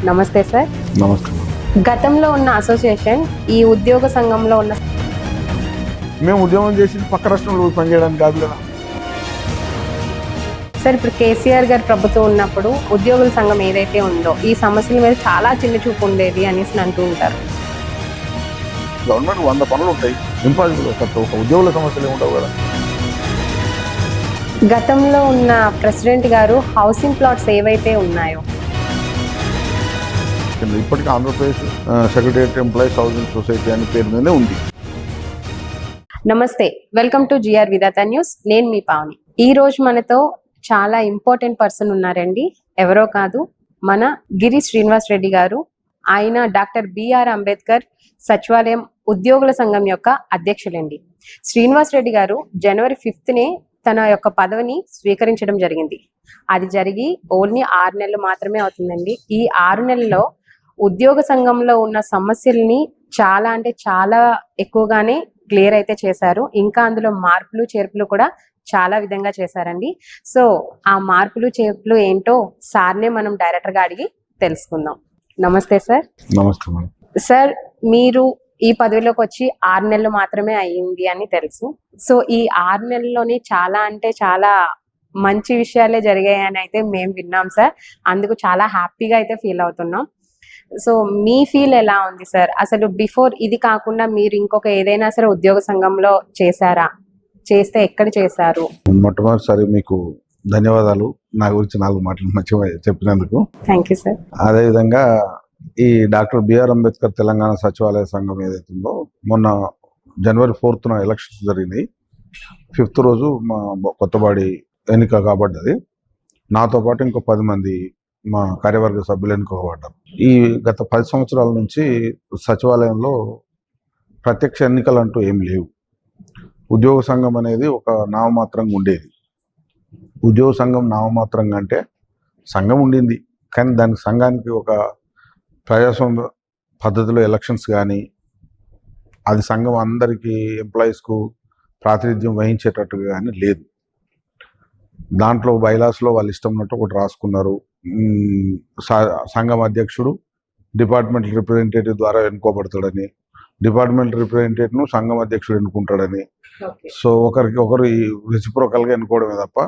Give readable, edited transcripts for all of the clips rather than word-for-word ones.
నమస్తే సార్. నమస్తే. గతంలో ఉన్న అసోసియేషన్ ఈ ఉద్యోగ సంఘంలో ఉన్న మేము ఉద్యోగం చేసి పక్క రాష్ట్రంలో పనిచేయడానికి కాదు కదా. సార్, ఇప్పుడు కేసీఆర్ గారు ప్రభుత్వం ఉన్నప్పుడు ఉద్యోగుల సంఘం ఏదైతే ఉందో ఈ సమస్యల మీద చాలా చిన్న చూపు ఉండేది అనేసి అంటూ ఉంటారు. గవర్నమెంట్ 100 పనులు ఉంటాయి, ఇంపాసిబుల్. ఒక ఉద్యోగుల సమస్యలు ఉండవు కదా. గతంలో ఉన్న ప్రెసిడెంట్ గారు హౌసింగ్ ప్లాట్స్ ఏవైతే ఉన్నాయో ఇప్పటికీ Andhra Pradesh secretariat employees housing society అనే పేరు మీదే ఉంది. నమస్తే, welcome to GR Vidhatha news. నేను మీ పావని. ఈ రోజు మనతో చాలా ఇంపార్టెంట్ పర్సన్ ఉన్నారండి. ఎవరో కాదు, మన గిరి శ్రీనివాస్ రెడ్డి గారు. ఆయన డాక్టర్ బిఆర్ అంబేద్కర్ సచివాలయం ఉద్యోగుల సంఘం యొక్క అధ్యక్షులండి. శ్రీనివాస్ రెడ్డి గారు జనవరి 5th తన యొక్క పదవిని స్వీకరించడం జరిగింది. అది జరిగి ఓన్లీ 6 నెలలు మాత్రమే అవుతుందండి. ఈ 6 నెలల్లో ఉద్యోగ సంఘంలో ఉన్న సమస్యల్ని చాలా అంటే చాలా ఎక్కువగానే క్లియర్ అయితే చేశారు. ఇంకా అందులో మార్పులు చేర్పులు కూడా చాలా విధంగా చేశారండి. సో ఆ మార్పులు చేర్పులు ఏంటో సార్నే మనం డైరెక్టర్ గా అడిగి తెలుసుకుందాం. నమస్తే సార్. నమస్తే మేడం. సార్, మీరు ఈ పదవిలోకి వచ్చి 6 నెలలు మాత్రమే అయ్యింది అని తెలుసు. సో ఈ 6 నెలల్లోనే చాలా అంటే చాలా మంచి విషయాలే జరిగాయని అయితే మేము విన్నాం సార్. అందుకు చాలా హ్యాపీగా అయితే ఫీల్ అవుతున్నాం. సో మీ ఫీల్ ఎలా ఉంది సార్? అసలు బిఫోర్ ఇది కాకుండా మీరు ఇంకొక ఏదైనా సరే ఉద్యోగ సంఘంలో చేశారా? చేస్తే ఎక్కడ చేశారు? మొట్టమొదటిసారి మీకు ధన్యవాదాలు, నా గురించి 4 మాటలు మంచిగా చెప్పినందుకు. Thank you sir. అదేవిధంగా ఈ డాక్టర్ బిఆర్ అంబేద్కర్ తెలంగాణ సచివాలయ సంఘం ఏదైతే ఉందో, మొన్న జనవరి 4th ఎలక్షన్స్ జరిగినాయి. 5th రోజు మా కొత్తబాడి ఎన్నిక కాబడ్డది. నాతో పాటు ఇంకో 10 మంది మా కార్యవర్గ సభ్యులు ఎన్నుకోబడ్డారు. ఈ గత 10 సంవత్సరాల నుంచి సచివాలయంలో ప్రత్యక్ష ఎన్నికలు అంటూ ఏం లేవు. ఉద్యోగ సంఘం అనేది ఒక నామమాత్రంగా ఉండేది. ఉద్యోగ సంఘం నామమాత్రంగా అంటే సంఘం ఉండింది, కానీ దానికి సంఘానికి ఒక ప్రజాస్వామ్య పద్ధతిలో ఎలక్షన్స్ కానీ, అది సంఘం అందరికీ ఎంప్లాయీస్కు ప్రాతినిధ్యం వహించేటట్టుగా కానీ లేదు. దాంట్లో బైలాస్లో వాళ్ళు ఇష్టం ఉన్నట్టు ఒకటి రాసుకున్నారు. సంఘం అధ్యక్షుడు డిపార్ట్మెంట్ రిప్రజెంటేటివ్ ద్వారా ఎన్నుకోబడతాడని, డిపార్ట్మెంట్ రిప్రజెంటేటివ్ను సంఘం అధ్యక్షుడు ఎన్నుకుంటాడని. సో ఒకరికి ఒకరు ఈ రెసిప్రోకల్గా ఎన్నుకోవడమే తప్ప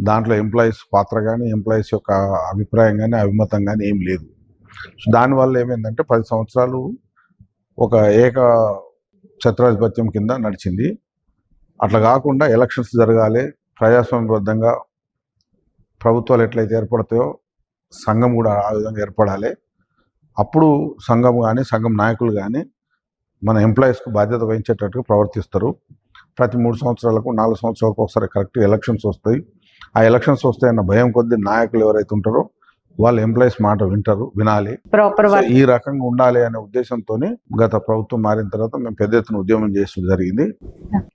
దాంట్లో ఎంప్లాయీస్ పాత్ర కానీ, ఎంప్లాయీస్ యొక్క అభిప్రాయం కానీ, అభిమతం కానీ ఏం లేదు. సో దానివల్ల ఏమైందంటే 10 సంవత్సరాలు ఒక ఏక ఛత్రాధిపత్యం కింద నడిచింది. అట్లా కాకుండా ఎలక్షన్స్ జరగాలి, ప్రజాస్వామ్యబద్ధంగా ప్రభుత్వాలు ఎట్లయితే ఏర్పడతాయో సంఘం కూడా ఆ విధంగా ఏర్పడాలి. అప్పుడు సంఘం కానీ, సంఘం నాయకులు కానీ మన ఎంప్లాయీస్కు బాధ్యత వహించేటట్టుగా ప్రవర్తిస్తారు. ప్రతి 3 సంవత్సరాలకు 4 సంవత్సరాలకు ఒకసారి కరెక్ట్ ఎలక్షన్స్ వస్తాయి. ఆ ఎలక్షన్స్ వస్తాయన్న భయం కొద్దీ నాయకులు ఎవరైతే ఉంటారో వాళ్ళు ఎంప్లాయీస్ మాట వినాలి, ఈ రకంగా ఉండాలి అనే ఉద్దేశంతో గత ప్రభుత్వం మారిన తర్వాత మేము పెద్ద ఎత్తున ఉద్యమం చేసడం జరిగింది.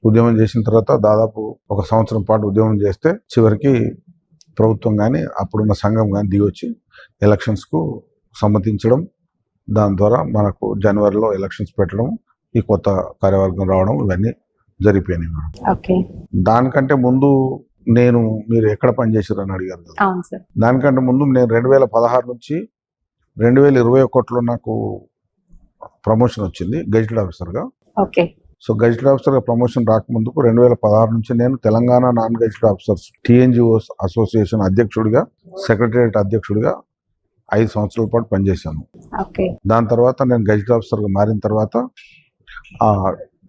ఉద్యమం చేసిన తర్వాత దాదాపు 1 సంవత్సరం పాటు ఉద్యమం చేస్తే చివరికి ప్రభుత్వం కానీ, అప్పుడున్న సంఘం కానీ దిగొచ్చి ఎలక్షన్స్కు సమ్మతించడం, దాని ద్వారా మనకు జనవరిలో ఎలక్షన్స్ పెట్టడం, ఈ కొత్త కార్యవర్గం రావడం, ఇవన్నీ జరిగిపోయినాయి మేడం. దానికంటే ముందు మీరు ఎక్కడ పనిచేసారు అని అడిగారు కదా. దానికంటే ముందు నేను 2016 నుంచి 2021లో నాకు ప్రమోషన్ వచ్చింది గెజిటెడ్ ఆఫీసర్గా. సో గెజిటెడ్ ఆఫీసర్గా ప్రమోషన్ రాకముందుకు 2016 నుంచి నేను Telangana non gazetted officers TNGOs association అధ్యక్షుడిగా, సెక్రటేరియట్ అధ్యక్షుడిగా 5 సంవత్సరాల పాటు పనిచేశాను. దాని తర్వాత నేను గెజిటెడ్ ఆఫీసర్గా మారిన తర్వాత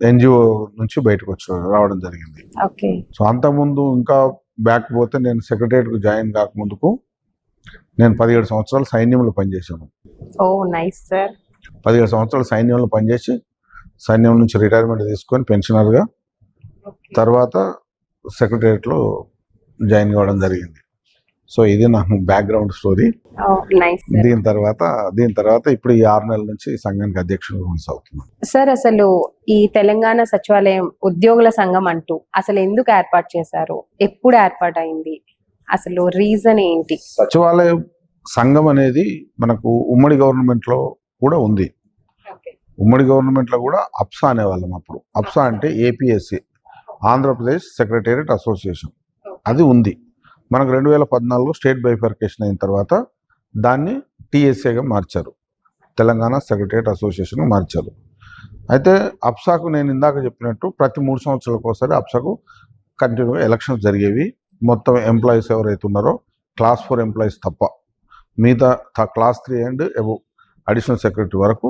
ఎన్జిఓ నుంచి బయటకు రావడం జరిగింది. సో అంతకుముందు ఇంకా బ్యాక్ పోతే నేను సెక్రటేరియట్కు జాయిన్ కాకముందుకు నేను 17 సంవత్సరాలు సైన్యంలో పనిచేశాను. 17 సంవత్సరాలు సైన్యంలో పనిచేసి సైన్యం నుంచి రిటైర్మెంట్ తీసుకొని పెన్షనర్గా తర్వాత సెక్రటేరియట్లో జాయిన్ కావడం జరిగింది. సో ఇది నాకు బ్యాక్గ్రౌండ్ స్టోరీ. దీని తర్వాత ఇప్పుడు ఈ 6 నెలల నుంచి సంఘానికి అధ్యక్షుడు కొనసాగుతున్నాను. సార్, అసలు ఈ తెలంగాణ సచివాలయం ఉద్యోగుల సంఘం అంటూ అసలు ఎందుకు ఏర్పాటు చేశారు? ఎప్పుడు ఏర్పాటు అయింది? అసలు రీజన్ ఏంటి? సచివాలయం సంఘం అనేది మనకు ఉమ్మడి గవర్నమెంట్ లో కూడా ఉంది. ఉమ్మడి గవర్నమెంట్ లో కూడా అప్సా అనేవాళ్ళం. అప్పుడు అప్సా అంటే ఏపీఎస్సి, ఆంధ్రప్రదేశ్ సెక్రటేరియట్ అసోసియేషన్, అది ఉంది. మనకు 2014లో స్టేట్ బైఫర్కేషన్ అయిన తర్వాత దాన్ని టీఎస్ఏగా మార్చారు, తెలంగాణ సెక్రటరియట్ అసోసియేషన్ మార్చారు. అయితే అప్సాకు నేను ఇందాక చెప్పినట్టు ప్రతి 3 సంవత్సరాలకు ఒకసారి అప్సాకు కంటిన్యూగా ఎలక్షన్స్ జరిగేవి. మొత్తం ఎంప్లాయీస్ ఎవరైతే ఉన్నారో క్లాస్ 4 ఎంప్లాయీస్ తప్ప మిగతా class 3 and above additional secretary వరకు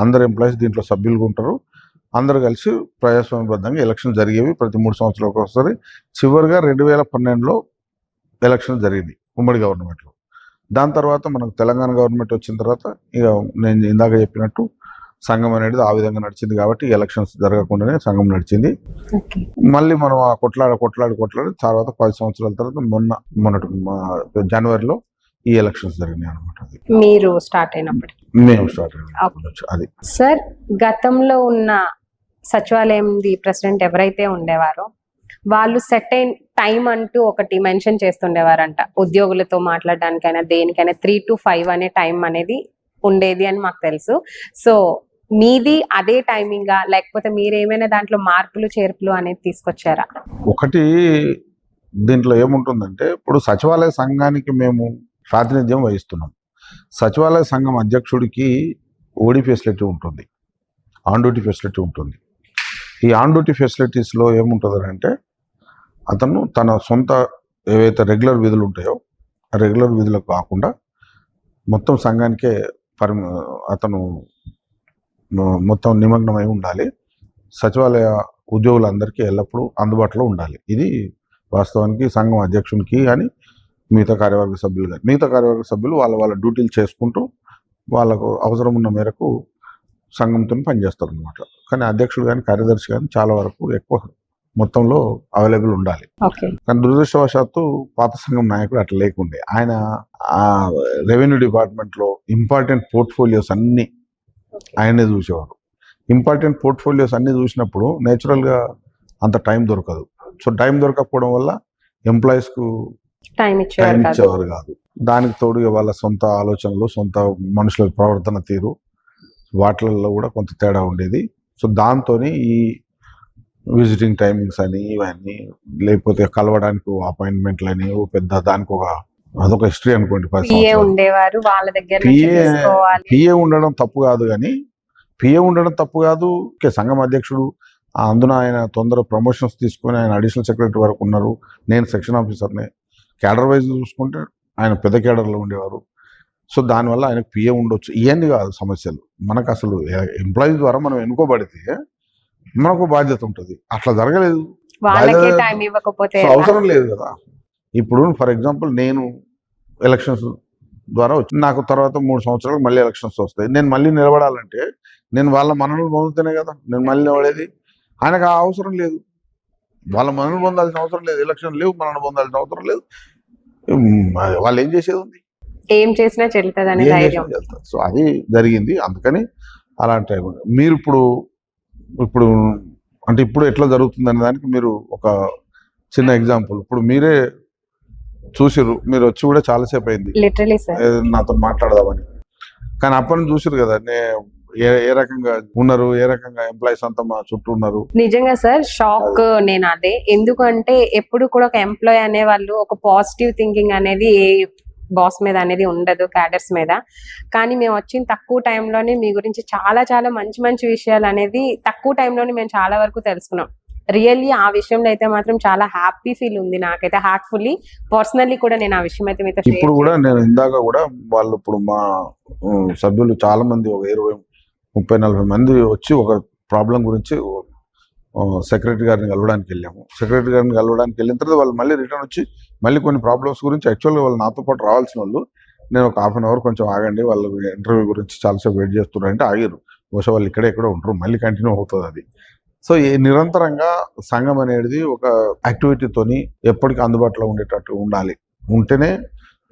అందరు ఎంప్లాయీస్ దీంట్లో సభ్యులుగా ఉంటారు. అందరు కలిసి ప్రజాస్వామ్యబద్ధంగా ఎలక్షన్ జరిగేవి ప్రతి 3 సంవత్సరాలకు ఒకసారి. చివరిగా 2012లో ఎలక్షన్ జరిగింది ఉమ్మడి గవర్నమెంట్లో. దాని తర్వాత మనకు తెలంగాణ గవర్నమెంట్ వచ్చిన తర్వాత ఇక నేను ఇందాక చెప్పినట్టు సంఘం అనేది ఆ విధంగా నడిచింది కాబట్టి ఎలక్షన్స్ జరగకుండానే సంఘం నడిచింది. మళ్ళీ మనం ఆ కొట్లాడి తర్వాత 10 సంవత్సరాల తర్వాత మొన్నటి జనవరిలో ఈ ఎలక్షన్స్ జరిగినాయి అనమాట. మీరు స్టార్ట్ అయినప్పుడు మేము స్టార్ట్ అయినప్పుడు అది. సార్, గతంలో ఉన్న సచివాలయం ప్రెసిడెంట్ ఎవరైతే ఉండేవారో వాళ్ళు సెట్ అయిన టైం అంటూ ఒకటి మెన్షన్ చేస్తుండేవారంట. ఉద్యోగులతో మాట్లాడడానికైనా దేనికైనా 3 to 5 అనే టైం అనేది ఉండేది అని మాకు తెలుసు. సో మీది అదే టైమింగా, లేకపోతే మీరు ఏమైనా దాంట్లో మార్పులు చేర్పులు అనేది తీసుకొచ్చారా? ఒకటి దీంట్లో ఏముంటుందంటే, ఇప్పుడు సచివాలయ సంఘానికి మేము ప్రాతినిధ్యం వహిస్తున్నాం. సచివాలయ సంఘం అధ్యక్షుడికి ఓడి ఫెసిలిటీ ఉంటుంది, ఆన్ డ్యూటీ ఫెసిలిటీ ఉంటుంది. ఈ ఆన్ డ్యూటీ ఫెసిలిటీస్లో ఏముంటుంది అంటే, అతను తన సొంత ఏవైతే రెగ్యులర్ విధులు ఉంటాయో ఆ రెగ్యులర్ విధులకు కాకుండా మొత్తం సంఘానికే అతను మొత్తం నిమగ్నమై ఉండాలి. సచివాలయ ఉద్యోగులందరికీ ఎల్లప్పుడూ అందుబాటులో ఉండాలి. ఇది వాస్తవానికి సంఘం అధ్యక్షునికి కానీ మిగతా కార్యవర్గ సభ్యులు కానీ, మిగతా కార్యవర్గ సభ్యులు వాళ్ళ డ్యూటీలు చేసుకుంటూ వాళ్ళకు అవసరం ఉన్న మేరకు సంఘంతో పనిచేస్తారు అనమాట. కానీ అధ్యక్షుడు కానీ కార్యదర్శి కానీ చాలా వరకు ఎక్కువ మొత్తంలో అవైలబుల్ ఉండాలి. కానీ దురదృష్టవశాత్తు పాత సంఘం నాయకుడు అట్లా లేకుండే. ఆయన ఆ రెవెన్యూ డిపార్ట్మెంట్లో ఇంపార్టెంట్ పోర్ట్ఫోలియోస్ అన్ని ఆయనే చూసేవారు. ఇంపార్టెంట్ పోర్ట్ఫోలియోస్ అన్ని చూసినప్పుడు నేచురల్గా అంత టైం దొరకదు. సో టైం దొరకకపోవడం వల్ల ఎంప్లాయీస్కు టైం ఇచ్చేవారు కాదు. దానికి తోడుగా వాళ్ళ సొంత ఆలోచనలు, సొంత మనుషుల ప్రవర్తన తీరు, వాటిల్లో కూడా కొంత తేడా ఉండేది. సో దాంతో ఈ విజిటింగ్ టైమింగ్స్ అని ఇవన్నీ, లేకపోతే కలవడానికి అపాయింట్మెంట్లు అని పెద్ద దానికి అదొక హిస్టరీ అనుకోండి. పిఏ ఉండడం తప్పు కాదు, కానీ పిఏ ఉండడం తప్పు కాదు. సంఘం అధ్యక్షుడు అందున ఆయన తొందర ప్రమోషన్స్ తీసుకొని ఆయన అడిషనల్ సెక్రటరీ వరకు ఉన్నారు. నేను సెక్షన్ ఆఫీసర్నే. క్యాడర్ వైజ్ చూసుకుంటే ఆయన పెద్ద క్యాడర్లో ఉండేవారు. సో దానివల్ల ఆయనకు పిఏ ఉండొచ్చు. ఇవన్నీ కాదు సమస్యలు. మనకు అసలు ఎంప్లాయీస్ ద్వారా మనం ఎన్నుకోబడితే మనకు బాధ్యత ఉంటుంది. అట్లా జరగలేదు, అవసరం లేదు కదా. ఇప్పుడు ఫర్ ఎగ్జాంపుల్ నేను ఎలక్షన్స్ ద్వారా వచ్చి నాకు తర్వాత 3 సంవత్సరాలకు మళ్ళీ ఎలక్షన్స్ వస్తాయి. నేను మళ్ళీ నిలబడాలంటే నేను వాళ్ళ మనల్ని పొందుతేనే కదా నేను మళ్ళీ నిలబడేది. ఆయనకు ఆ అవసరం లేదు. వాళ్ళ మనల్ని పొందాల్సిన అవసరం లేదు. ఎలక్షన్ లేవు, మనల్ని పొందాల్సిన అవసరం లేదు. వాళ్ళు ఏం చేసేది ఉంది, ఏం చేసినా చెల్లుతుంది. సో అది జరిగింది. అందుకని అలాంటి టైం మీరు ఇప్పుడు అంటే ఇప్పుడు ఎట్లా జరుగుతుంది అనే దానికి మీరు ఒక చిన్న ఎగ్జాంపుల్. ఇప్పుడు మీరే చూసిర్రు, మీరు వచ్చి కూడా చాలాసేపు అయింది నాతో మాట్లాడదామని. కానీ అప్పని చూసిరు కదా ఏ రకంగా ఉన్నారు, ఏ రకంగా ఎంప్లాయీస్ అంతా మా చుట్టూ ఉన్నారు. నిజంగా సార్ షాక్ నేను అదే. ఎందుకంటే ఎప్పుడు కూడా ఒక ఎంప్లాయీ అనే వాళ్ళు ఒక పాజిటివ్ థింకింగ్ అనేది బాస్ మీద అనేది ఉండదు, క్యాడర్స్ మీద. కానీ మేము వచ్చిన తక్కువ టైంలోనే మీ గురించి చాలా చాలా మంచి మంచి విషయాలు అనేది తక్కువ టైంలోనే మేము చాలా వరకు తెలుసుకున్నాం. రియల్లీ ఆ విషయంలో అయితే మాత్రం చాలా హ్యాపీ ఫీల్ ఉంది నాకైతే. హార్ట్ఫుల్లీ పర్సనల్లీ కూడా నేను ఆ విషయం అయితే మీతో ఇప్పుడు కూడా నేను ఇందాక కూడా వాళ్ళు ఇప్పుడు మా సభ్యులు చాలా మంది ఒక 20-30-40 మంది వచ్చి ఒక ప్రాబ్లం గురించి సెక్రటరీ గారిని కలవడానికి వెళ్ళాము. సెక్రటరీ గారిని కలవడానికి వెళ్ళిన తర్వాత వాళ్ళు మళ్ళీ రిటర్న్ వచ్చి మళ్ళీ కొన్ని ప్రాబ్లమ్స్ గురించి యాక్చువల్గా వాళ్ళు నాతో పాటు రావాల్సిన వాళ్ళు, నేను ఒక 1/2 అవర్ కొంచెం ఆగండి, వాళ్ళు ఇంటర్వ్యూ గురించి చాలాసేపు వెయిట్ చేస్తున్నారంటే ఆగారు. బహుశా వాళ్ళు ఇక్కడే ఉంటారు, మళ్ళీ కంటిన్యూ అవుతుంది అది. సో నిరంతరంగా సంఘం అనేది ఒక యాక్టివిటీతోని ఎప్పటికీ అందుబాటులో ఉండేటట్టు ఉండాలి. ఉంటేనే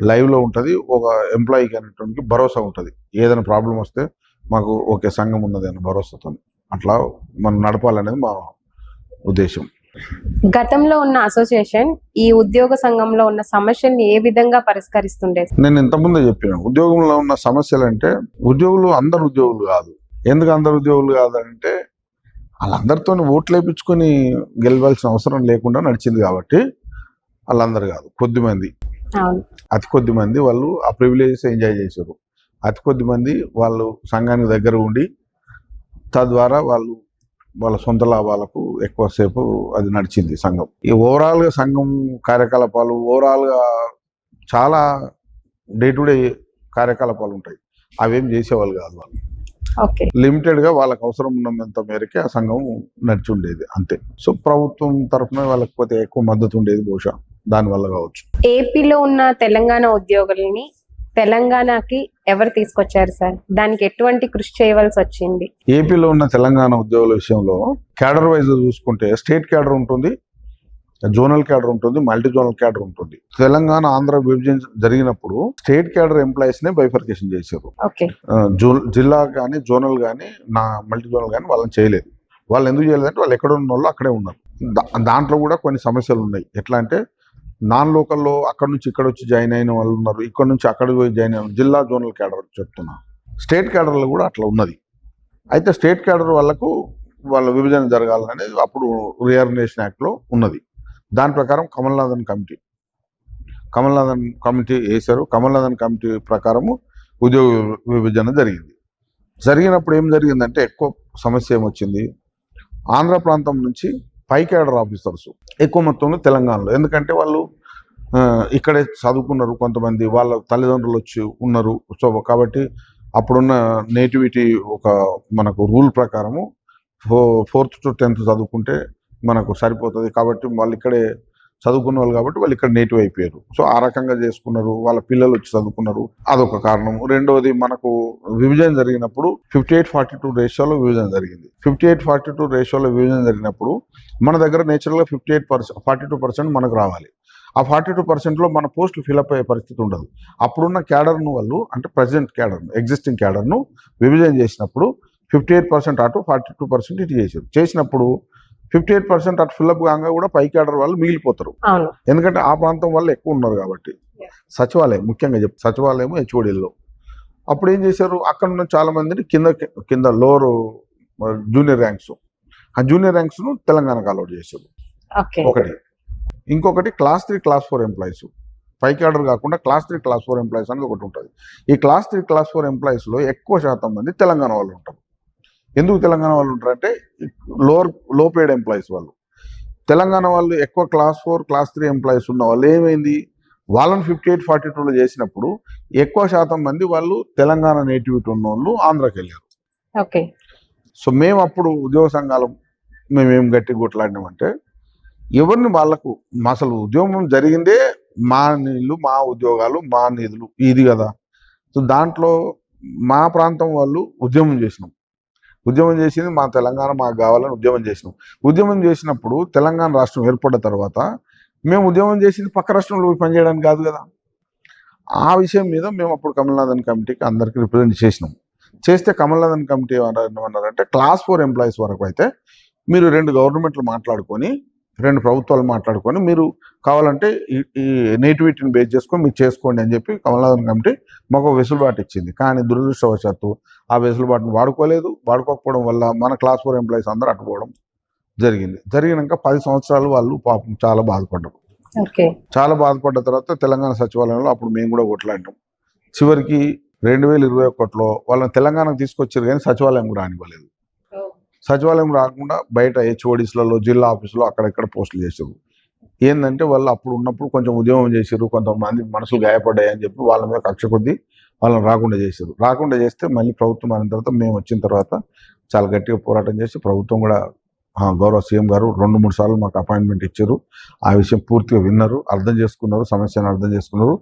లైవ్లో ఉంటుంది. ఒక ఎంప్లాయీకి అనేటువంటి భరోసా ఉంటుంది. ఏదైనా ప్రాబ్లం వస్తే మాకు ఓకే సంఘం ఉన్నది అన్న భరోసాతో అట్లా మనం నడపాలనేది మా ఉద్దేశం. గతంలో ఉన్న అసోసియేషన్ ఈ ఉద్యోగ సంఘంలో ఉన్న సమస్యల్ని ఏ విధంగా పరిష్కరిస్తుండే? నేను ఇంతకుముందే చెప్పాను, ఉద్యోగంలో ఉన్న సమస్యలు అంటే ఉద్యోగులు అందరు ఉద్యోగులు కాదు. ఎందుకు అందరు ఉద్యోగులు కాదంటే వాళ్ళందరితో ఓట్లు వేయించుకొని గెలవాల్సిన అవసరం లేకుండా నడిచింది కాబట్టి వాళ్ళందరూ కాదు, కొద్దిమంది, అతి కొద్ది మంది వాళ్ళు ఆ ప్రివిలేజెస్ ఎంజాయ్ చేశారు. అతి కొద్ది మంది వాళ్ళు సంఘానికి దగ్గర ఉండి తద్వారా వాళ్ళ సొంత లాభాలకు ఎక్కువసేపు అది నడిచింది సంఘం. ఈ ఓవరాల్గా సంఘం కార్యకలాపాలు ఓవరాల్గా చాలా డే టు డే కార్యకలాపాలు ఉంటాయి. అవేం చేసేవాళ్ళు కాదు వాళ్ళు. ఓకే. లిమిటెడ్గా వాళ్ళకి అవసరం ఉన్నంత మేరకే ఆ సంఘం నడిచి ఉండేది అంతే. సో ప్రభుత్వం తరఫున వాళ్ళకి పోతే ఎక్కువ మద్దతు ఉండేది బహుశా దానివల్ల కావచ్చు. ఏపీలో ఉన్న తెలంగాణ ఉద్యోగుల్ని తెలంగాణకి ఎవరు తీసుకొచ్చారు సార్? దానికి ఎటువంటి కృషి చేయవలసి వచ్చింది? ఏపీలో ఉన్న తెలంగాణ ఉద్యోగుల విషయంలో క్యాడర్ వైజ్ చూసుకుంటే స్టేట్ క్యాడర్ ఉంటుంది, జోనల్ క్యాడర్ ఉంటుంది, మల్టీ జోనల్ క్యాడర్ ఉంటుంది. తెలంగాణ ఆంధ్ర విభజన జరిగినప్పుడు స్టేట్ క్యాడర్ ఎంప్లాయీస్ నే బైఫర్కేషన్ చేశారు. ఓకే. జిల్లా కానీ జోనల్ కానీ మల్టీ జోనల్ కానీ వాళ్ళని చేయలేదు. వాళ్ళు ఎందుకు చేయలేదంటే వాళ్ళు ఎక్కడ ఉన్న వాళ్ళు అక్కడే ఉన్నారు. దాంట్లో కూడా కొన్ని సమస్యలు ఉన్నాయి. ఎట్లా అంటే నాన్ లోకల్లో అక్కడ నుంచి ఇక్కడ వచ్చి జాయిన్ అయిన వాళ్ళు ఉన్నారు, ఇక్కడ నుంచి అక్కడ పోయి జాయిన్ అయిన జిల్లా జోనల్ క్యాడర్ చెప్తున్నా. స్టేట్ క్యాడర్లో కూడా అట్లా ఉన్నది. అయితే స్టేట్ క్యాడర్ వాళ్ళకు వాళ్ళ విభజన జరగాలనేది అప్పుడు రీఆర్గనైజేషన్ యాక్ట్లో ఉన్నది. దాని ప్రకారం కమల్నాథన్ కమిటీ వేశారు. కమల్నాథన్ కమిటీ ప్రకారము ఉద్యోగ విభజన జరిగింది. జరిగినప్పుడు ఏం జరిగిందంటే ఎక్కువ సమస్య ఏమొచ్చింది, ఆంధ్ర ప్రాంతం నుంచి పై క్యాడర్ ఆఫీసర్స్ ఎక్కువ మొత్తంలో తెలంగాణలో, ఎందుకంటే వాళ్ళు ఇక్కడే చదువుకున్నారు, కొంతమంది వాళ్ళ తల్లిదండ్రులు వచ్చి ఉన్నారు. సో కాబట్టి అప్పుడున్న నేటివిటీ ఒక మనకు రూల్ ప్రకారము 4th to 10th చదువుకుంటే మనకు సరిపోతుంది. కాబట్టి వాళ్ళు ఇక్కడే చదువుకున్న వాళ్ళు కాబట్టి వాళ్ళు ఇక్కడ నేటివ్ అయిపోయారు. సో ఆ రకంగా చేసుకున్నారు, వాళ్ళ పిల్లలు వచ్చి చదువుకున్నారు, అదొక కారణం. రెండవది మనకు విభజన జరిగినప్పుడు 58-42 రేషియోలో విభజన జరిగింది. 58-42 రేషియోలో విభజన జరిగినప్పుడు మన దగ్గర నేచురల్గా 42% మనకు రావాలి. ఆ 42%లో మన పోస్టులు ఫిలప్ అయ్యే పరిస్థితి ఉండదు. అప్పుడున్న క్యాడర్ను వాళ్ళు అంటే ప్రజెంట్ క్యాడర్ను ఎగ్జిస్టింగ్ క్యాడర్ను విభజన చేసినప్పుడు 58% అటు 42% ఇటు చేసినప్పుడు 58% అటు ఫిల్అప్ కాగా కూడా పై క్యాడర్ వాళ్ళు మిగిలిపోతారు. ఎందుకంటే ఆ ప్రాంతం వాళ్ళు ఎక్కువ ఉన్నారు కాబట్టి. సచివాలయం ముఖ్యంగా సచివాలయం హెచ్ఓడిలో అప్పుడు ఏం చేశారు, అక్కడ ఉన్న చాలా మందిని కింద లోవర్ జూనియర్ ర్యాంక్స్, ఆ జూనియర్ ర్యాంక్స్ ను తెలంగాణకు అలౌట్ చేశారు. ఒకటి. ఇంకొకటి క్లాస్ 3 క్లాస్ 4 ఎంప్లాయీస్, పై క్యాడర్ కాకుండా క్లాస్ 3 క్లాస్ 4 ఎంప్లాయీస్ అనేది ఒకటి ఉంటుంది. ఈ క్లాస్ 3 క్లాస్ 4 ఎంప్లాయీస్ లో ఎక్కువ శాతం మంది తెలంగాణ వాళ్ళు ఉంటారు. ఎందుకు తెలంగాణ వాళ్ళు ఉంటారంటే లో పేడ్ ఎంప్లాయీస్ వాళ్ళు. తెలంగాణ వాళ్ళు ఎక్కువ క్లాస్ 4 క్లాస్ 3 ఎంప్లాయీస్ ఉన్న వాళ్ళు ఏమైంది, వాళ్ళని 58-42లో చేసినప్పుడు ఎక్కువ శాతం మంది వాళ్ళు తెలంగాణ నేటివిటీ ఉన్న వాళ్ళు ఆంధ్రాకి వెళ్ళారు. ఓకే. సో మేము అప్పుడు ఉద్యోగ సంఘాలు మేమేం గట్టి కొట్లాడినామంటే ఎవరిని వాళ్ళకు అసలు ఉద్యోగం జరిగిందే మా నీళ్ళు మా ఉద్యోగాలు మా నిధులు ఇది కదా. సో దాంట్లో మా ప్రాంతం వాళ్ళు ఉద్యమం చేసింది మా తెలంగాణ మాకు కావాలని ఉద్యమం చేసినప్పుడు తెలంగాణ రాష్ట్రం ఏర్పడ్డ తర్వాత మేము ఉద్యమం చేసింది పక్క రాష్ట్రంలో పనిచేయడానికి కాదు కదా. ఆ విషయం మీద మేము అప్పుడు కమల్నాథన్ కమిటీకి అందరికీ రిప్రజెంట్ చేస్తే కమల్నాథన్ కమిటీ ఏమన్నారంటే క్లాస్ 4 ఎంప్లాయీస్ వరకు అయితే మీరు 2 గవర్నమెంట్లు మాట్లాడుకొని 2 ప్రభుత్వాలు మాట్లాడుకొని మీరు కావాలంటే ఈ నేటివిటీని బేస్ చేసుకొని మీరు చేసుకోండి అని చెప్పి కమల్నాథన్ కమిటీ మాకు వెసులుబాటు ఇచ్చింది. కానీ దురదృష్టవశాత్తు ఆ వెసులుబాటును వాడుకోకపోవడం వల్ల మన క్లాస్ 4 ఎంప్లాయీస్ అందరూ అట్టుకోవడం జరిగినాక 10 సంవత్సరాలు వాళ్ళు పాపం చాలా బాధపడ్డారు. చాలా బాధపడ్డ తర్వాత తెలంగాణ సచివాలయంలో అప్పుడు మేము కూడా కొట్లాడినాం. చివరికి 2021లో వాళ్ళని తెలంగాణకు తీసుకొచ్చారు కానీ సచివాలయం కూడా రానివ్వలేదు. సచివాలయం రాకుండా బయట హెచ్ఓడిస్లలో జిల్లా ఆఫీసులో అక్కడెక్కడ పోస్టులు చేశారు. ఏంటంటే వాళ్ళు అప్పుడు ఉన్నప్పుడు కొంచెం ఉద్యమం చేశారు, కొంతమంది మనసులు గాయపడ్డాయి అని చెప్పి వాళ్ళ మీద కక్ష కొద్దీ వాళ్ళని రాకుండా చేస్తే మళ్ళీ ప్రభుత్వం అయిన తర్వాత మేము వచ్చిన తర్వాత చాలా గట్టిగా పోరాటం చేసి ప్రభుత్వం కూడా గౌరవ సీఎం గారు 2-3 సార్లు మాకు అపాయింట్మెంట్ ఇచ్చారు. ఆ విషయం పూర్తిగా విన్నారు, సమస్యను అర్థం చేసుకున్నారు.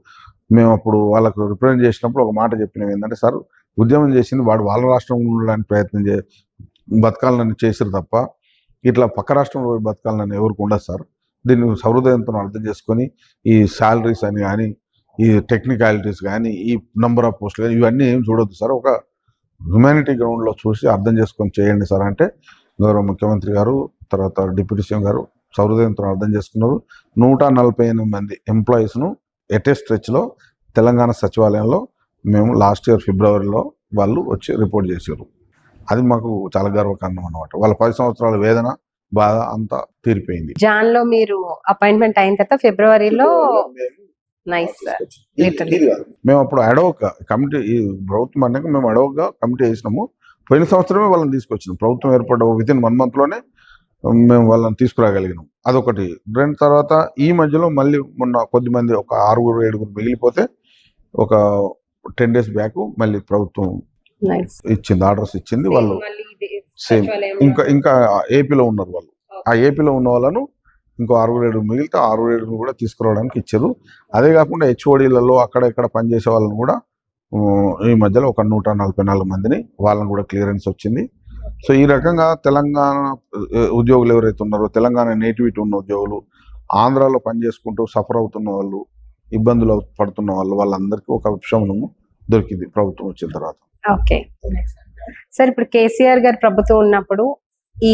మేము అప్పుడు వాళ్ళకు రిప్రజెంట్ చేసినప్పుడు ఒక మాట చెప్పినాం, ఏంటంటే సార్ ఉద్యమం చేసింది వాడు వాళ్ళ రాష్ట్రం ఉండడానికి ప్రయత్నం బతకాలని చేసారు తప్ప ఇట్లా పక్క రాష్ట్రంలో పోయి బతకాలని ఎవరికి ఉండదు సార్. దీన్ని సహృదయంతో అర్థం చేసుకొని ఈ శాలరీస్ అని కానీ ఈ టెక్నికాలిటీస్ కానీ ఈ నెంబర్ ఆఫ్ పోస్టులు కానీ ఇవన్నీ ఏం చూడొద్దు సార్, ఒక హ్యుమానిటీ గ్రౌండ్లో చూసి అర్థం చేసుకొని చేయండి సార్ అంటే గౌరవ ముఖ్యమంత్రి గారు తర్వాత డిప్యూటీ సీఎం గారు సహృదయంతో అర్థం చేసుకున్నారు. 148 మంది ఎంప్లాయీస్ను ఎటే స్ట్రెచ్లో తెలంగాణ సచివాలయంలో మేము లాస్ట్ ఇయర్ ఫిబ్రవరిలో వాళ్ళు వచ్చి రిపోర్ట్ చేశారు. అది మాకు చాలా గర్వకారణం అన్నమాట. వాళ్ళ 10 సంవత్సరాల వేదన బాధ అంతా తీరిపోయింది. జాన్లో మీరు అపాయింట్మెంట్ అయిన తర్వాత ఫిబ్రవరిలో నైస్ సార్. మేము అప్పుడు అడోక కమిటీ, ఈ ప్రభుత్వం అన్నాక మేము అడోక కమిటీ వేసినాము. పోయిన సంవత్సరమే వాళ్ళని తీసుకొచ్చినాం. ప్రభుత్వం ఏర్పడ్డ వితిన్ 1 month లోనే మేము వాళ్ళని తీసుకురాగలిగినాం. అదొకటి. దాని తర్వాత ఈ మధ్యలో మళ్ళీ మొన్న కొద్దిమంది ఒక 6-7 మిగిలిపోతే ఒక 10 days బ్యాక్ మళ్ళీ ప్రభుత్వం నైస్. ఇచ్చింది, ఆర్డర్స్ ఇచ్చింది. వాళ్ళు మళ్ళీ ఇది సేమ్ సచివాలయంలో ఇంకా ఏపీలో ఉన్నారు వాళ్ళు. ఆ ఏపీలో ఉన్న వాళ్ళను ఇంకో 6-7 మిగిలితే 6-7 కూడా తీసుకురావడానికి ఇచ్చారు. అదే కాకుండా హెచ్ఓడీలలో అక్కడ ఇక్కడ పనిచేసే వాళ్ళని కూడా ఈ మధ్యలో ఒక 144 మందిని వాళ్ళని కూడా క్లియరెన్స్ వచ్చింది. సో ఈ రకంగా తెలంగాణ ఉద్యోగులు ఎవరైతే ఉన్నారో, తెలంగాణ నేటివిటీ ఉన్న ఉద్యోగులు, ఆంధ్రాలో పనిచేసుకుంటూ సఫర్ అవుతున్న వాళ్ళు, ఇబ్బందులు పడుతున్న వాళ్ళు, వాళ్ళందరికీ ఒక ఉపశమనము దొరికింది ప్రభుత్వం వచ్చిన తర్వాత. Okay sir. ఇప్పుడు కేసీఆర్ గారు ప్రభుత్వం ఉన్నప్పుడు ఈ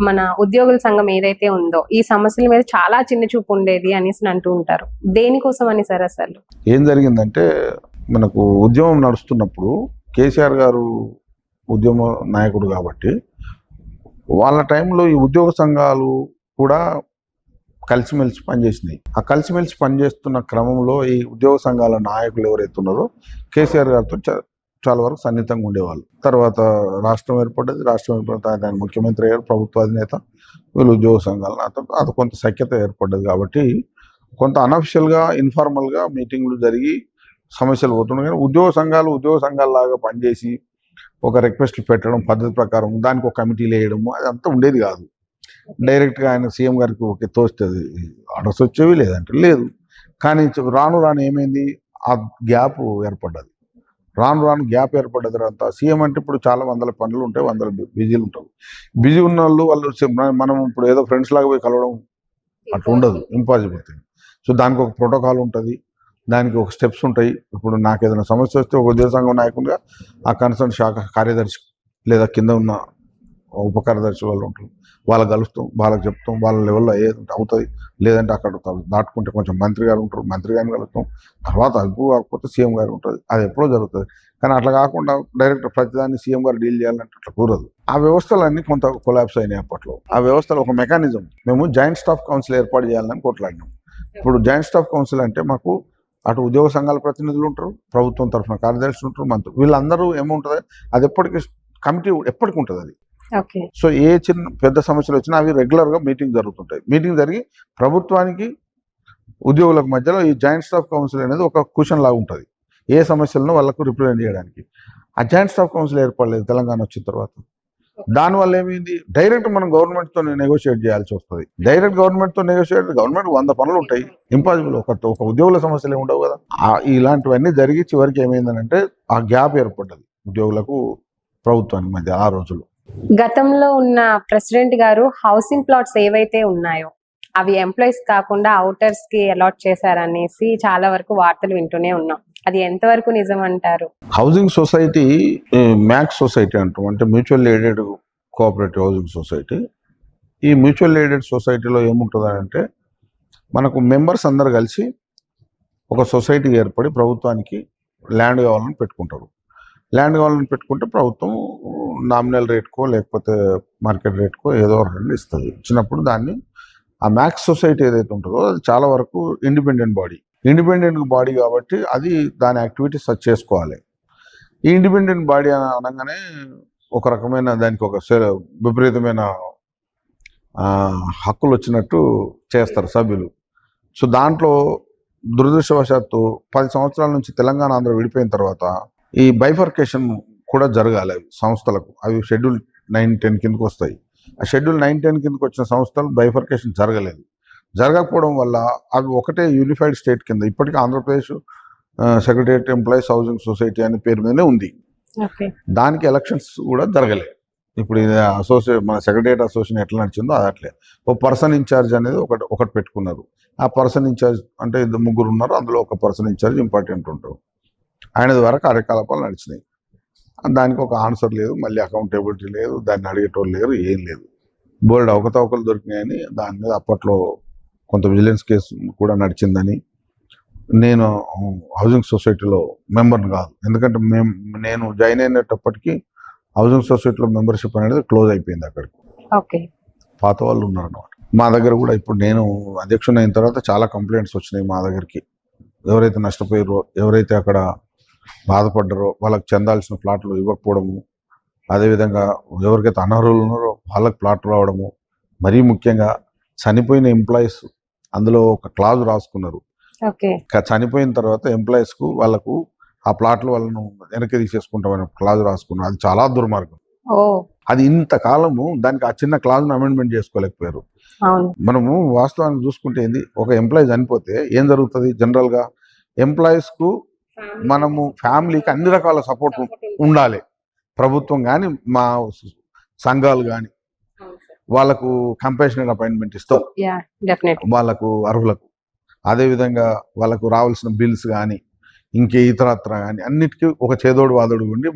మన ఉద్యోగుల సంఘం ఏదైతే ఉందో ఈ సమస్యల మీద చాలా చిన్న చూపు ఉండేది అనేసి అంటూ ఉంటారు. దేనికోసం అని సార్ అసలు ఏం జరిగిందంటే, మనకు ఉద్యమం నడుస్తున్నప్పుడు కేసీఆర్ గారు ఉద్యమ నాయకుడు కాబట్టి వాళ్ళ టైంలో ఈ ఉద్యోగ సంఘాలు కూడా కలిసిమెలిసి పనిచేసినాయి. ఆ కలిసిమెలిసి పనిచేస్తున్న క్రమంలో ఈ ఉద్యోగ సంఘాల నాయకులు ఎవరైతే ఉన్నారో కేసీఆర్ గారితో చాలా వరకు సన్నిహితంగా ఉండేవాళ్ళు. తర్వాత రాష్ట్రం ఏర్పడ్డది. రాష్ట్రం ఏర్పడిన ఆయన ముఖ్యమంత్రి అయ్యారు, ప్రభుత్వ అధినేత. వీళ్ళు ఉద్యోగ సంఘాలు అది కొంత సఖ్యత ఏర్పడ్డది కాబట్టి కొంత అనఫిషియల్గా, ఇన్ఫార్మల్గా మీటింగ్లు జరిగి సమస్యలు పోతున్నాయి. కానీ ఉద్యోగ సంఘాలలాగా పనిచేసి ఒక రిక్వెస్ట్లు పెట్టడం, పద్ధతి ప్రకారం దానికి ఒక కమిటీలు వేయడము అదంతా ఉండేది కాదు. డైరెక్ట్గా ఆయన సీఎం గారికి ఓకే తోస్తుంది, ఆర్డర్స్ వచ్చేవి, లేదంటే లేదు. కానీ రాను ఏమైంది, ఆ గ్యాప్ ఏర్పడ్డది. రాను గ్యాప్ ఏర్పడ్డ తర్వాత సీఎం అంటే ఇప్పుడు చాలా 100 పనులు ఉంటాయి, 100 బిజీలు ఉంటారు. బిజీ ఉన్న వాళ్ళు మనం ఇప్పుడు ఏదో ఫ్రెండ్స్ లాగా పోయి కలవడం అట్లా ఉండదు, ఇంపాసిబుల్ థింగ్. సో దానికి ఒక ప్రోటోకాల్ ఉంటుంది, దానికి ఒక స్టెప్స్ ఉంటాయి. ఇప్పుడు నాకు ఏదైనా సమస్య వస్తే ఒక ఉద్యోగ సంఘం నాయకుడిగా ఆ కన్సర్న్ శాఖ కార్యదర్శి లేదా కింద ఉన్న ఉప కార్యదర్శి వాళ్ళు ఉంటారు, వాళ్ళకి కలుస్తాం, వాళ్ళకి చెప్తాం, వాళ్ళ లెవెల్లో ఏది అవుతుంది. లేదంటే అక్కడ దాటుకుంటే కొంచెం మంత్రి గారు ఉంటారు, మంత్రి గారిని కలుస్తాం. తర్వాత అదుపు కాకపోతే సీఎం గారు ఉంటుంది, అది ఎప్పుడో జరుగుతుంది. కానీ అట్లా కాకుండా డైరెక్ట్ ప్రతిదాన్ని సీఎం గారు డీల్ చేయాలంటే అట్లా కూరదు. ఆ వ్యవస్థలన్నీ కొంత కొలాప్స్ అయినాయి అప్పట్లో. ఆ వ్యవస్థలో ఒక మెకానిజం, మేము జాయింట్ స్టాఫ్ కౌన్సిల్ ఏర్పాటు చేయాలని కొట్లాడినాం. ఇప్పుడు జాయింట్ స్టాఫ్ కౌన్సిల్ అంటే మాకు అటు ఉద్యోగ సంఘాల ప్రతినిధులు ఉంటారు, ప్రభుత్వం తరఫున కార్యదర్శులు ఉంటారు, మంత్రులు, వీళ్ళందరూ ఏముంటుంది, అది ఎప్పటికీ కమిటీ ఎప్పటికి ఉంటుంది అది. సో ఏ చిన్న పెద్ద సమస్యలు వచ్చినా అవి రెగ్యులర్గా మీటింగ్ జరుగుతుంటాయి. మీటింగ్ జరిగి ప్రభుత్వానికి ఉద్యోగులకు మధ్యలో ఈ జాయింట్ స్టాఫ్ కౌన్సిల్ అనేది ఒక క్వశ్చన్ లాగా ఉంటుంది, ఏ సమస్యలను వాళ్ళకు రిప్రజెంట్ చేయడానికి. ఆ జాయింట్ స్టాఫ్ కౌన్సిల్ ఏర్పడలేదు తెలంగాణ వచ్చిన తర్వాత. దానివల్ల ఏమైంది, డైరెక్ట్ మనం గవర్నమెంట్తో నెగోషియేట్ చేయాల్సి వస్తుంది. డైరెక్ట్ గవర్నమెంట్తో నెగోషియేట్, గవర్నమెంట్ 100 పనులు ఉంటాయి, ఇంపాసిబుల్. ఒక ఉద్యోగుల సమస్యలు ఉండవు కదా. ఇలాంటివన్నీ జరిగి చివరికి ఏమైందనంటే ఆ గ్యాప్ ఏర్పడ్డది ఉద్యోగులకు ప్రభుత్వానికి మధ్య. ఆ రోజులు గతంలో ఉన్న ప్రెసిడెంట్ గారు హౌసింగ్ ప్లాట్స్ ఏవైతే ఉన్నాయో అవి ఎంప్లాయీస్ కాకుండా అవుటర్స్ కి అలాట్ చేశారనేసి చాలా వరకు వార్తలు వింటూనే ఉన్నాం. అది ఎంతవరకు నిజం అంటారు? హౌసింగ్ సొసైటీ, మ్యాక్స్ సొసైటీ అంటాం, అంటే mutual aided cooperative housing society. ఈ మ్యూచువల్ ఎయిడెడ్ సొసైటీలో ఏముంటుంది అంటే, మనకు మెంబర్స్ అందరు కలిసి ఒక సొసైటీ ఏర్పడి ప్రభుత్వానికి ల్యాండ్ కావాలని పెట్టుకుంటారు. ల్యాండ్ కావాలని పెట్టుకుంటే ప్రభుత్వం నామినల్ రేట్కో లేకపోతే మార్కెట్ రేట్కో ఏదో రెండు ఇస్తుంది. ఇచ్చినప్పుడు దాన్ని ఆ మ్యాక్స్ సొసైటీ ఏదైతే ఉంటుందో అది చాలా వరకు ఇండిపెండెంట్ బాడీ కాబట్టి అది దాని యాక్టివిటీస్ అది చేసుకోవాలి. ఈ ఇండిపెండెంట్ బాడీ అనగానే ఒక రకమైన దానికి ఒక విపరీతమైన హక్కులు వచ్చినట్టు చేస్తారు సభ్యులు. సో దాంట్లో దురదృష్టవశాత్తు 10 సంవత్సరాల నుంచి తెలంగాణ ఆంధ్ర విడిపోయిన తర్వాత ఈ బైఫర్కేషన్ కూడా జరగాలి. అవి సంస్థలకు అవి షెడ్యూల్ 9-10 కిందకు వస్తాయి. ఆ షెడ్యూల్ 9-10 కిందకు వచ్చిన సంస్థలు బైఫర్కేషన్ జరగకపోవడం వల్ల అవి ఒకటే యూనిఫైడ్ స్టేట్ కింద ఇప్పటికీ Andhra Pradesh secretariat employees housing society అనే పేరు మీదనే ఉంది. దానికి ఎలక్షన్స్ కూడా జరగలేదు. ఇప్పుడు మన సెక్రటేరియట్ అసోసియేషన్ ఎట్లా నడిచిందో అది అట్లే ఒక పర్సన్ ఇన్ఛార్జ్ అనేది ఒకటి పెట్టుకున్నారు. ఆ పర్సన్ ఇన్ఛార్జ్ అంటే 3 ఉన్నారు, అందులో ఒక పర్సన్ ఇన్ఛార్జ్ ఇంపార్టెంట్ ఉంటారు. ఆయన ద్వారా కార్యకలాపాలు నడిచినాయి. దానికి ఒక ఆన్సర్ లేదు, మళ్ళీ అకౌంటబిలిటీ లేదు, దాన్ని అడిగేటోళ్ళు లేరు, ఏం లేదు. బోల్డ్ అవకతవకలు దొరికినాయని దాని మీద అప్పట్లో కొంత విజిలెన్స్ కేసు కూడా నడిచిందని. నేను హౌసింగ్ సొసైటీలో మెంబర్ని కాదు, ఎందుకంటే నేను జాయిన్ అయినప్పటికీ హౌసింగ్ సొసైటీలో మెంబర్షిప్ అనేది క్లోజ్ అయిపోయింది. అక్కడికి పాత వాళ్ళు ఉన్నారు అన్నమాట. మా దగ్గర కూడా ఇప్పుడు నేను అధ్యక్షుని అయిన తర్వాత చాలా కంప్లైంట్స్ వచ్చినాయి మా దగ్గరికి. ఎవరైతే నష్టపోయారో, ఎవరైతే అక్కడ బాధపడ్డారో వాళ్ళకి చెందాల్సిన ప్లాట్లు ఇవ్వకపోవడము, అదేవిధంగా ఎవరికైతే అనర్హులు ఉన్నారో వాళ్ళకి ప్లాట్లు రావడము, మరీ ముఖ్యంగా చనిపోయిన ఎంప్లాయీస్ అందులో ఒక క్లాజ్ రాసుకున్నారు. ఓకే. చనిపోయిన తర్వాత ఎంప్లాయీస్కు వాళ్ళకు ఆ ప్లాట్లు వాళ్ళను వెనక్కి తీసేసుకుంటామని క్లాజ్ రాసుకున్నారు. అది చాలా దుర్మార్గం. ఓ. అది ఇంతకాలము దానికి ఆ చిన్న క్లాజ్ను అమెండ్మెంట్ చేసుకోలేకపోయారు. అవును. మనము వాస్తవానికి చూసుకుంటే ఏంది, ఒక ఎంప్లాయీ చనిపోతే ఏం జరుగుతుంది జనరల్గా, ఎంప్లాయీస్కు మనము ఫ్యామిలీకి అన్ని రకాల సపోర్ట్ ఉండాలి. ప్రభుత్వం కానీ మా సంఘాలు కానీ వాళ్ళకు కంపేషనల్ అపాయింట్మెంట్ ఇస్తాం యా, డెఫినెట్లీ. వాళ్ళకు అర్హులకు. అదేవిధంగా వాళ్ళకు రావాల్సిన బిల్స్ కానీ ఇంకే ఇతరత్ర కానీ అన్నిటికీ ఒక చేదోడు వాదోడు ఉండి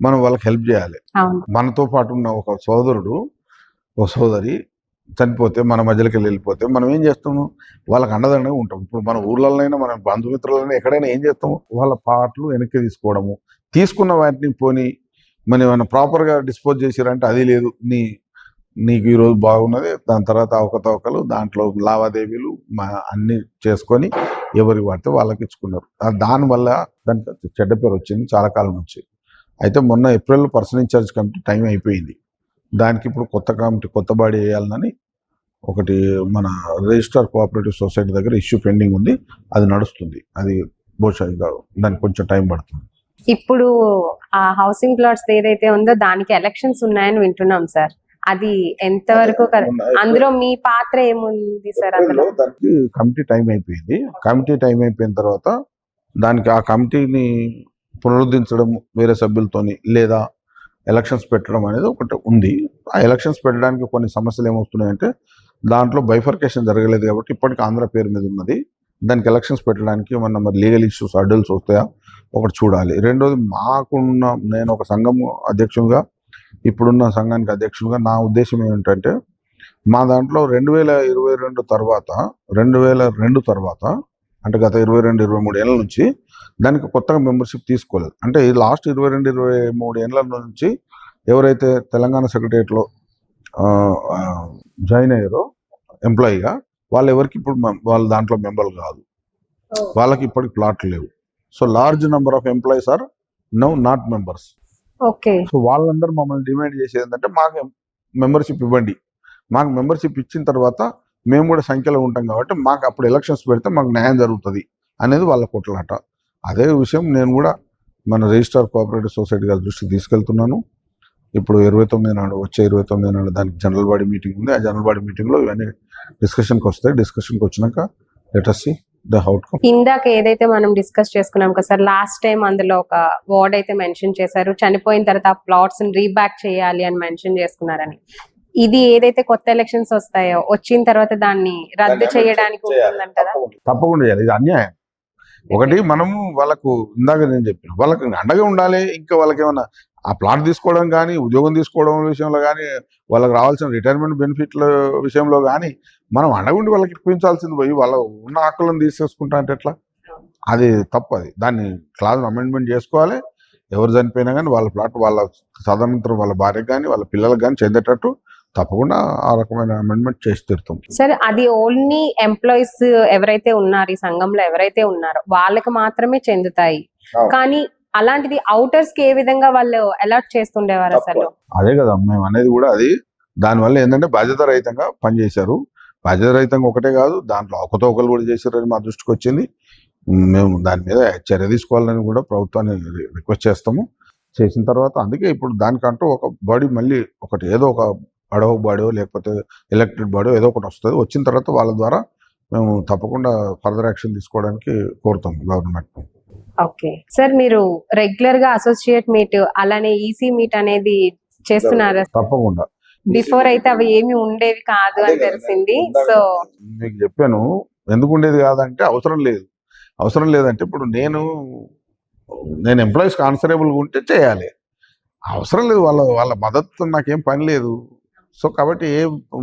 మనం వాళ్ళకి హెల్ప్ చేయాలి. అవును. మనతో పాటు ఉన్న ఒక సోదరుడు ఒక సోదరి చనిపోతే మన మధ్యలోకి వెళ్ళిపోతే మనం ఏం చేస్తాము, వాళ్ళకి అండదండగా ఉంటాం. ఇప్పుడు మన ఊర్లలోనైనా మన బంధుమిత్రులైనా ఎక్కడైనా ఏం చేస్తాము, వాళ్ళ పాటలు వెనక్కి తీసుకోవడము, తీసుకున్న వాటిని పోని మనం ఏమైనా ప్రాపర్గా డిస్పోజ్ చేసిరంటే అది లేదు, నీకు ఈరోజు బాగున్నది, దాని తర్వాత అవకతవకలు, దాంట్లో లావాదేవీలు అన్నీ చేసుకొని ఎవరికి పడితే వాళ్ళకి ఇచ్చుకున్నారు. దానివల్ల దానికి చెడ్డ పేరు వచ్చింది చాలా కాలం నుంచి. అయితే మొన్న ఏప్రిల్లో పర్సన్ ఇన్ఛార్జ్ కమిటీ టైం అయిపోయింది. దానికి ఇప్పుడు కొత్త బాడీ వేయాలని ఒకటి మన రిజిస్టర్ కోఆపరేటివ్ సొసైటీ దగ్గర ఇష్యూ పెండింగ్ ఉంది. అది నడుస్తుంది. అది బహుశా దానికి కొంచెం టైం పడుతుంది. ఇప్పుడు ఆ హౌసింగ్ ప్లాట్స్ ఏదైతే ఉందో దానికి ఎలక్షన్స్ ఉన్నాయని వింటున్నాం సార్. అది ఎంతవరకు అందులో మీ పాత్ర ఏముంది సార్? అందులో దానికి కమిటీ టైం అయిపోయింది. కమిటీ టైం అయిపోయిన తర్వాత దానికి ఆ కమిటీని పునరుద్ధరించడం వేరే సభ్యులతోని లేదా ఎలక్షన్స్ పెట్టడం అనేది ఒకటి ఉంది. ఆ ఎలక్షన్స్ పెట్టడానికి కొన్ని సమస్యలు ఏమొస్తున్నాయంటే దాంట్లో బైఫర్కేషన్ జరగలేదు కాబట్టి ఇప్పటికీ ఆంధ్ర పేరు మీద ఉన్నది. దానికి ఎలక్షన్స్ పెట్టడానికి మరి లీగల్ ఇష్యూస్ అడ్డల్స్ వస్తాయా ఒకటి చూడాలి. రెండోది నేను ఒక సంఘం అధ్యక్షునిగా, ఇప్పుడున్న సంఘానికి అధ్యక్షునిగా నా ఉద్దేశం ఏమిటంటే, మా దాంట్లో 2022 తర్వాత అంటే గత 22-23 ఏళ్ళ నుంచి దానికి కొత్తగా మెంబర్షిప్ తీసుకోలేదు. అంటే ఈ లాస్ట్ 22-23 ఏళ్ళ నుంచి ఎవరైతే తెలంగాణ సెక్రటరియట్లో జాయిన్ అయ్యారో ఎంప్లాయీగా, వాళ్ళు ఎవరికి ఇప్పుడు వాళ్ళ దాంట్లో మెంబర్లు కాదు. వాళ్ళకి ఇప్పటికి ప్లాట్లు లేవు. So large number of employees are now not members. Okay. సో వాళ్ళందరూ మమ్మల్ని డిమాండ్ చేసేది ఏంటంటే, మాకు మెంబర్షిప్ ఇవ్వండి, మాకు మెంబర్షిప్ ఇచ్చిన తర్వాత మేము కూడా సంఖ్యలో ఉంటాం కాబట్టి మాకు అప్పుడు ఎలక్షన్స్ పెడితే మాకు న్యాయం జరుగుతుంది అనేది వాళ్ళ కొట్లాట. అదే విషయం నేను కూడా మన రిజిస్టర్ కోఆపరేటివ్ సొసైటీ గారి దృష్టికి తీసుకెళ్తున్నాను. ఇప్పుడు 29 నాడు, వచ్చే 29 నాడు దానికి జనరల్ బాడీ మీటింగ్ ఉంది. ఆ జనరల్ బాడీ మీటింగ్లో ఇవన్నీ డిస్కషన్కి వస్తాయి. డిస్కషన్కి వచ్చినాక let us see the outcome. ఇందాక ఏదైతే మనం డిస్కస్ చేసుకున్నాం కదా సార్, లాస్ట్ టైం అందులో ఒక వర్డ్ అయితే మెన్షన్ చేశారు, చనిపోయిన తర్వాత ఆ ప్లాట్స్ రీబ్యాక్ చేయాలి అని మెన్షన్ చేసుకున్నారని. ఇది ఏదైతే కొత్త ఎలక్షన్స్ వస్తాయో వచ్చిన తర్వాత దాన్ని రద్దు చేయడానికి ఉంటుందంటారా? తప్పకుండా చేయాలి. ఇది అన్యాయం. ఒకటి మనము వాళ్ళకు ఇందాక నేను చెప్పిన వాళ్ళకి అండగా ఉండాలి. ఇంకా వాళ్ళకి ఏమన్నా ఆ ప్లాట్ తీసుకోవడం కానీ, ఉద్యోగం తీసుకోవడం విషయంలో కానీ, వాళ్ళకి రావాల్సిన రిటైర్మెంట్ బెనిఫిట్ల విషయంలో కానీ మనం అండగుండి వాళ్ళకి ఇప్పించాల్సింది పోయి వాళ్ళ ఉన్న హక్కులను తీసేసుకుంటా అంటే ఎట్లా? అది తప్పు. దాన్ని క్లాజ్ అమెండ్మెంట్ చేసుకోవాలి. ఎవరు చనిపోయినా కానీ వాళ్ళ ప్లాట్ వాళ్ళ తదనంతరం వాళ్ళ భార్యకు కానీ వాళ్ళ పిల్లలకు కానీ చెందేటట్టు తప్పకుండా ఆ రకమైన అమెండ్మెంట్ చేసి తీరుతాం. సార్, అది ఓన్లీ ఎంప్లాయీస్ ఎవరైతే ఉన్నారు ఈ సంఘంలో ఎవరైతే ఉన్నారో వాళ్ళకి మాత్రమే చెందుతాయి. కానీ అలాంటిది అవుటర్స్ కి ఏ విధంగా వాళ్ళు అలాట్ చేస్తుండేవారు అసలు? అదే కదా మేము అనేది కూడా. అది దానివల్ల ఏంటంటే బాధ్యత రహితంగా పనిచేశారు. బాధ్యత రహితంగా ఒకటే కాదు, దాంట్లో అవకతవకలు కూడా చేశారని మా దృష్టికి వచ్చింది. మేము దాని మీద చర్య తీసుకోవాలని కూడా ప్రభుత్వాన్ని రిక్వెస్ట్ చేస్తాము. చేసిన తర్వాత అందుకే ఇప్పుడు దానికంటూ ఒక బాడీ మళ్ళీ ఒకటి ఏదో ఒక అడోక్ బాడీయో లేకపోతే ఎలక్టెడ్ బాడీయో ఏదో ఒకటి వస్తుంది. వచ్చిన తర్వాత వాళ్ళ ద్వారా మేము తప్పకుండా ఫర్దర్ యాక్షన్ తీసుకోవడానికి కోరుతాం గవర్నమెంట్. ఓకే సార్, మీరు రెగ్యులర్ గా అసోసియేట్ మీట్ అలానే ఈసీ మీట్ అనేది చేస్తున్నారా? తప్పకుండా. బిఫోర్ అయితే అవి ఏమి ఉండేవి కాదు అని తెలిసింది. సో మీకు చెప్పాను ఎందుకు ఉండేది కాదంటే అవసరం లేదంటే ఇప్పుడు నేను ఎంప్లాయీస్కి ఆన్సరబుల్గా ఉంటే చేయాలి. అవసరం లేదు, వాళ్ళ మద్దతు నాకేం పని లేదు. సో కాబట్టి ఏ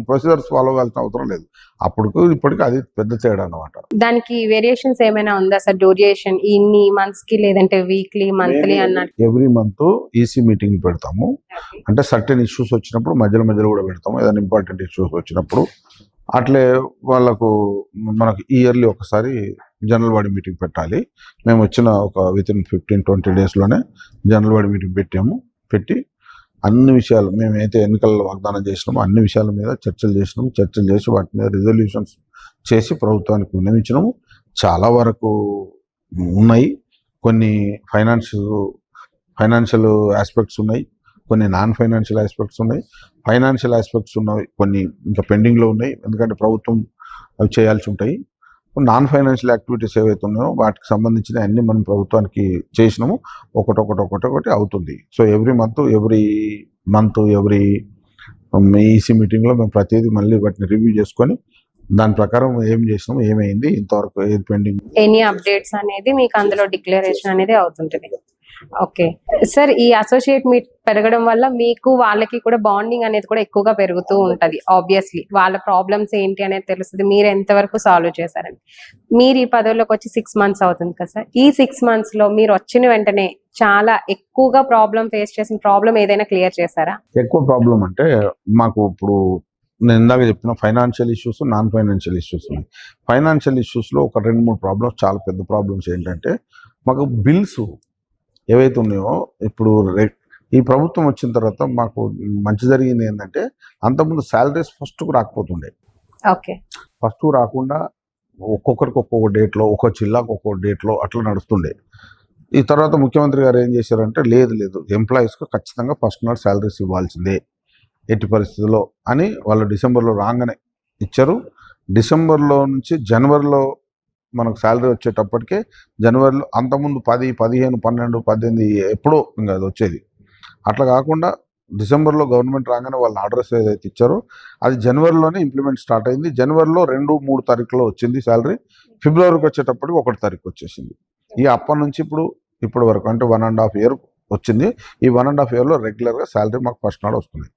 ప్రొసీజర్స్ ఫాలో అవ్వాల్సిన అవసరం లేదు. ఇప్పటికి అది పెద్ద తేడా అన్నమాట. దానికి వేరియేషన్స్ ఏమైనా ఉందా సార్? డ్యూరేషన్ ఇన్ని మంత్స్ కి లేదంటే వీక్లీ మంత్లీ అన్నట్టు? ఎవ్రీ మంత్ ఈసీ మీటింగ్ పెడతాము. అంటే సర్టెన్ ఇష్యూస్ వచ్చినప్పుడు మధ్యలో కూడా పెడతాము. ఏదైనా ఇంపార్టెంట్ ఇష్యూస్ వచ్చినప్పుడు అట్లే మనకు ఇయర్లీ ఒకసారి జనరల్ బాడీ మీటింగ్ పెట్టాలి. మేము వచ్చిన ఒక వితిన్ 15-20 డేస్లోనే జనరల్ బాడీ మీటింగ్ పెట్టి అన్ని విషయాలు మేమైతే ఎన్నికల్లో వాగ్దానం చేసినామో అన్ని విషయాల మీద చర్చలు చేసి వాటి మీద రిజల్యూషన్స్ చేసి ప్రభుత్వానికి విన్నవించినాము. చాలా వరకు ఉన్నాయి. కొన్ని ఫైనాన్షియల్ ఆస్పెక్ట్స్ ఉన్నాయి, కొన్ని నాన్ ఫైనాన్షియల్ ఆస్పెక్ట్స్ ఉన్నాయి. ఫైనాన్షియల్ ఆస్పెక్ట్స్ ఉన్నవి కొన్ని ఇంకా పెండింగ్లో ఉన్నాయి, ఎందుకంటే ప్రభుత్వం అవి చేయాల్సి ఉంటాయి. నాన్ ఫైనాన్షియల్ యాక్టివిటీస్ ఏవైతే ఉన్నాయో వాటికి సంబంధించిన అన్ని మనం ప్రభుత్వానికి చేసినాము. ఒకటి అవుతుంది. So every month every EC మీటింగ్లో మేము ప్రతిదీ మళ్ళీ వాటిని రివ్యూ చేసుకొని దాని ప్రకారం ఏం చేసినాము, ఏమైంది, ఇంతవరకు ఏది పెండింగ్, ఎనీ అప్డేట్స్ అనేది మీకు అందులో డిక్లరేషన్ అనేది అవుతుంటది. ఓకే సార్, ఈ అసోసియేట్ మీట్ పెరగడం వల్ల మీకు వాళ్ళకి కూడా బాండింగ్ అనేది కూడా ఎక్కువగా పెరుగుతూ ఉంటది. ఆబ్వియస్లీ వాళ్ళ ప్రాబ్లమ్స్ ఏంటి అనేది తెలుస్తుంది, మీరు ఎంతవరకు సాల్వ్ చేశారని. మీరు ఈ పదవిలోకి వచ్చి 6 months అవుతుంది కదా సార్, ఈ 6 months లో మీరు వచ్చిన వెంటనే చాలా ఎక్కువగా ప్రాబ్లం ఫేస్ చేసిన ప్రాబ్లం ఏదైనా క్లియర్ చేశారా? ఎక్కువ ప్రాబ్లం అంటే మాకు ఇప్పుడు నేను ఇందాక చెప్పిన financial issues, non financial issues ఉన్నాయి. ఫైనాన్షియల్ ఇష్యూస్లో ఒక 2-3 ప్రాబ్లమ్స్, చాలా పెద్ద ప్రాబ్లమ్స్ ఏంటంటే మాకు బిల్స్ ఏవైతే ఉన్నాయో, ఇప్పుడు ఈ ప్రభుత్వం వచ్చిన తర్వాత మాకు మంచి జరిగింది ఏంటంటే అంతకుముందు శాలరీస్ ఫస్ట్కు రాకపోతుండే. ఓకే, ఫస్ట్ రాకుండా ఒక్కొక్కరికి ఒక్కొక్క డేట్లో, ఒక్కొక్క జిల్లాకు ఒక్కొక్క డేట్లో అట్లా నడుస్తుండే. ఈ తర్వాత ముఖ్యమంత్రి గారు ఏం చేశారంటే లేదు ఎంప్లాయీస్కి ఖచ్చితంగా ఫస్ట్ నాడు శాలరీస్ ఇవ్వాల్సిందే ఎట్టి పరిస్థితుల్లో అని వాళ్ళు డిసెంబర్లో రాగానే ఇచ్చారు. డిసెంబర్లో నుంచి జనవరిలో మనకు శాలరీ వచ్చేటప్పటికే జనవరిలో, అంతకుముందు 10, 15, 12, 18 ఎప్పుడో ఇంకా అది వచ్చేది. అట్లా కాకుండా డిసెంబర్లో గవర్నమెంట్ రాగానే వాళ్ళ ఆర్డర్స్ ఏదైతే ఇచ్చారో అది జనవరిలోనే ఇంప్లిమెంట్ స్టార్ట్ అయింది. జనవరిలో 2-3 తారీఖులో వచ్చింది శాలరీ. ఫిబ్రవరికి వచ్చేటప్పటికి 1 తారీఖు వచ్చేసింది. ఈ అప్పటి నుంచి ఇప్పటి వరకు అంటే 1.5 year వచ్చింది. ఈ 1.5 yearలో రెగ్యులర్గా శాలరీ మాకు ఫస్ట్ నాడు వస్తుంది.